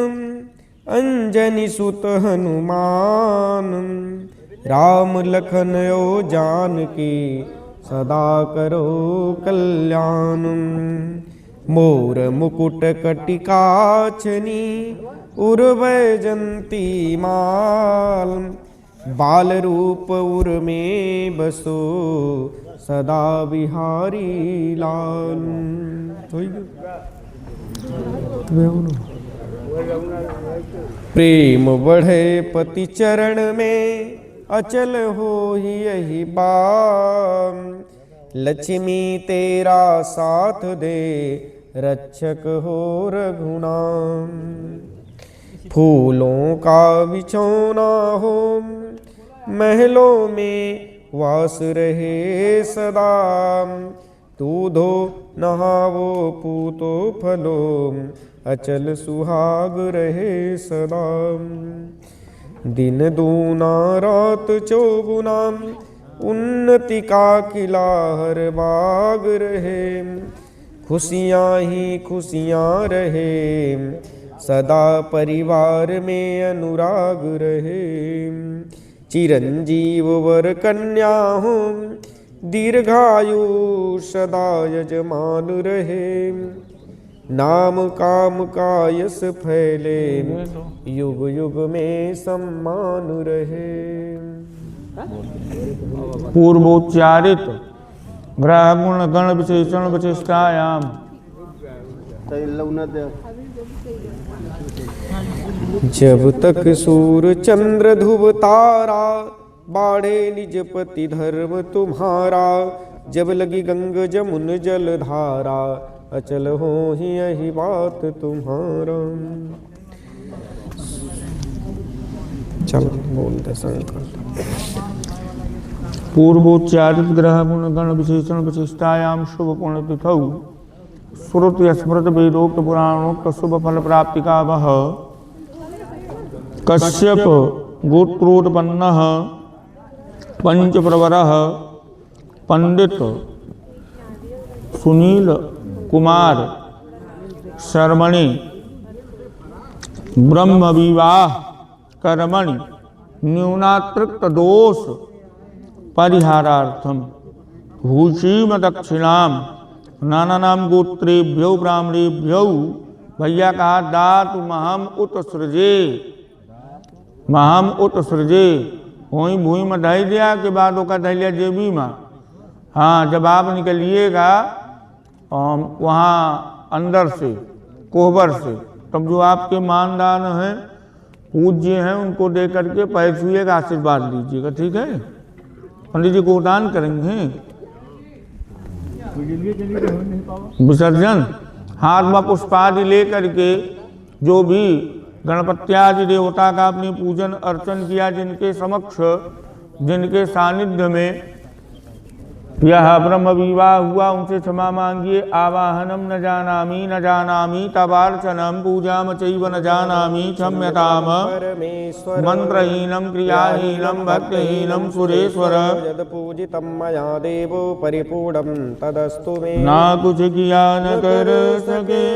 अंजनी सुत हनुमान राम लखन ओ जानकी सदा करो कल्याण। मोर मुकुट कटिकाछनी उर्वैजंती माल बाल रूप उर में बसो सदा बिहारी लाल। प्रेम बढ़े पति चरण में अचल हो ही यही बाम। लक्ष्मी तेरा साथ दे रक्षक हो रघुनाम। फूलों का बिछौना हो महलों में वास रहे सदा। दूधो नहावो पूतो फलो अचल सुहाग रहे सदा। दिन दूना रात चौगुना उन्नति का किला हर बाग रहे। खुशियाँ ही खुशियाँ रहे सदा परिवार में अनुराग रहे। चिरंजीव वर कन्या हो दीर्घायु सदा यजमान रहे। नाम काम का यश फैले युग युग में सम्मान रहे। पूर्वोच्चारित ग्रह गुण गण विशेषण विशिष्टायाम जब तक सूर्य चंद्र ध्रुव तारा बाढ़े निज पति धर्म तुम्हारा। जब लगी गंग जमुन जल धारा अचल हो ही यही बात तुम्हारा। चल बोलते संकल्प। पूर्वोच्चारित ग्रह गुणगण विशेषण विशिष्टायाम शुभ पुण्यतिथौ श्रुत स्मृत वेदोक्त पुराणोक्त शुभ फल प्राप्ति का वह कश्यप गोत्रोत्पन्नः पंचप्रवरः पंडित सुनील कुमार शर्मणि ब्रह्म विवाह कर्मणि न्यूनातृक्त दोष परिहारार्थम भूषीम दक्षिणाम नानानाम गोत्रेभ्यो ब्राह्मणेभ्यो भैया कहा दातु महम उत्सृजे वहीं भूमि में ढाई दिया के बाद का ढाई लिया जेबी में। हाँ, जब आप निकलिएगा वहाँ अंदर से कोहबर से, तब जो आपके मानदान हैं पूज्य हैं उनको दे करके पैर छुएगा, आशीर्वाद दीजिएगा। ठीक है, पंडित जी को दान करेंगे विसर्जन। हाथ में पुष्पादि ले करके जो भी गणपत्यादि देवता का अपने पूजन अर्चन किया, जिनके समक्ष जिनके सानिध्य में यह ब्रह्म विवाह हुआ, उनसे क्षमा मांगिए। आवाहनम न जानामि तवार्चनम पूजाम चैव न जानामि क्षम्यताम मंत्रहीनम क्रियाहीनम भक्तिहीनम सुरेश्वर यद पूजितं मया देवो परिपूर्णं तदस्तु मे। ना कुछ किया न कर सके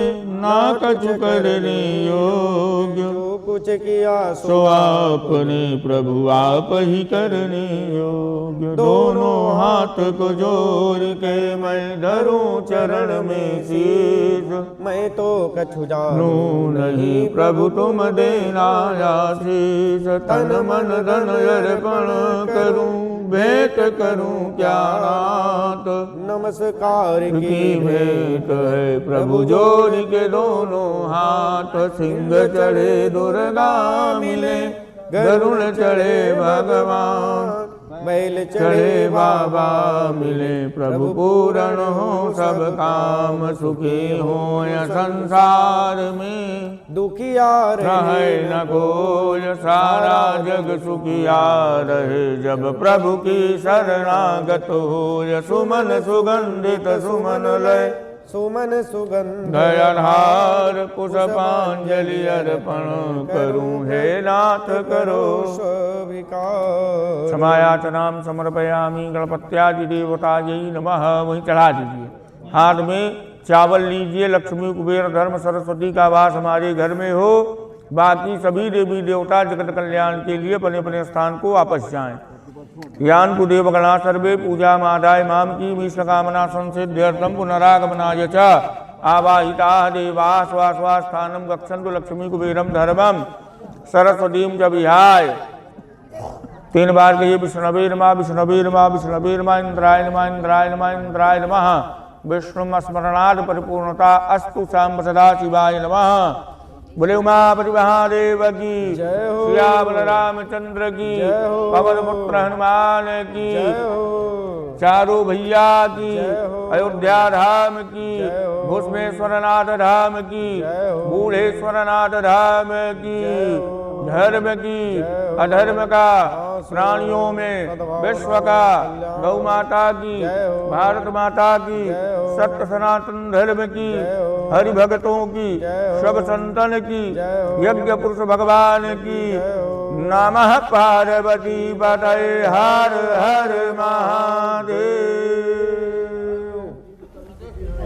ना कछु करने योग्य, जो कुछ किया सो आपने प्रभु आप ही करने योग्य। दोनों हाथ को जोड़ के मैं धरूं चरण में शीश, मैं तो कछु जानू नहीं प्रभु तुम देना आशीष। तन मन धन अर्पण करूं भेंट करूं क्या नाथ, नमस्कार की भेंट है प्रभु जोड़ के दोनों हाथ। सिंह चढ़े दुर्गा मिले गरुण चढ़े भगवान, बैल चढ़े बाबा मिले प्रभु पूर्ण हो सब काम। सुखी हो या संसार में दुखिया रहे न कोई, सारा जग सुखिया रहे जब प्रभु की शरणागत हो। सुमन सुगंधित सुमन लय सुमन सुगंध दयाधार पुष्पांजलि अर्पण करूं हे नाथ करो स्विकार। क्षमायाचनाम समर्पयामि गणपत्यादि देवतायै नमः। वहीं चढ़ा दीजिए। हाथ में चावल लीजिए। लक्ष्मी कुबेर धर्म सरस्वती का वास हमारे घर में हो। बाकी सभी देवी देवता जगत कल्याण के लिए अपने अपने स्थान को वापस जाएं। यान कुदेव गणा सर्वे पूजा मादाय माम की भीष्म कामना संसिद्ध्यर्थम पुनरागमनाय च आवाहिता देवा स्वास्थानम गच्छन्तु लक्ष्मी कुबेरम धर्मम सरस्वतीम च विहाय। 3 बार कहिए विष्णवे नमः विष्णवे नमः विष्णवे नमः इंद्राय नमः इंद्राय नमः इंद्राय नमः। विष्णु स्मरणाद परिपूर्णता अस्तु शाम सदा शिवाय नमः। बोले उमापति महादेव की जय हो। श्री बलरामचंद्र की जय हो। पवन पुत्र हनुमान की जय हो। चारों भैया की जय हो। अयोध्या धाम की जय हो। भूष्मेश्वर नाथ धाम की जय हो। बूढ़ेश्वर नाथ धाम की जय हो। धर्म की जय हो। अधर्म का हाँ, प्राणियों में सद्भाव विश्व का कल्याण गौ माता की जय हो। भारत माता की जय हो। सत्य सनातन धर्म की जय हो। हरि भक्तों की जय हो। सब संतन की जय हो। यज्ञ पुरुष भगवान की जय हो। नमः पार्वती पतये हर हर महादेव।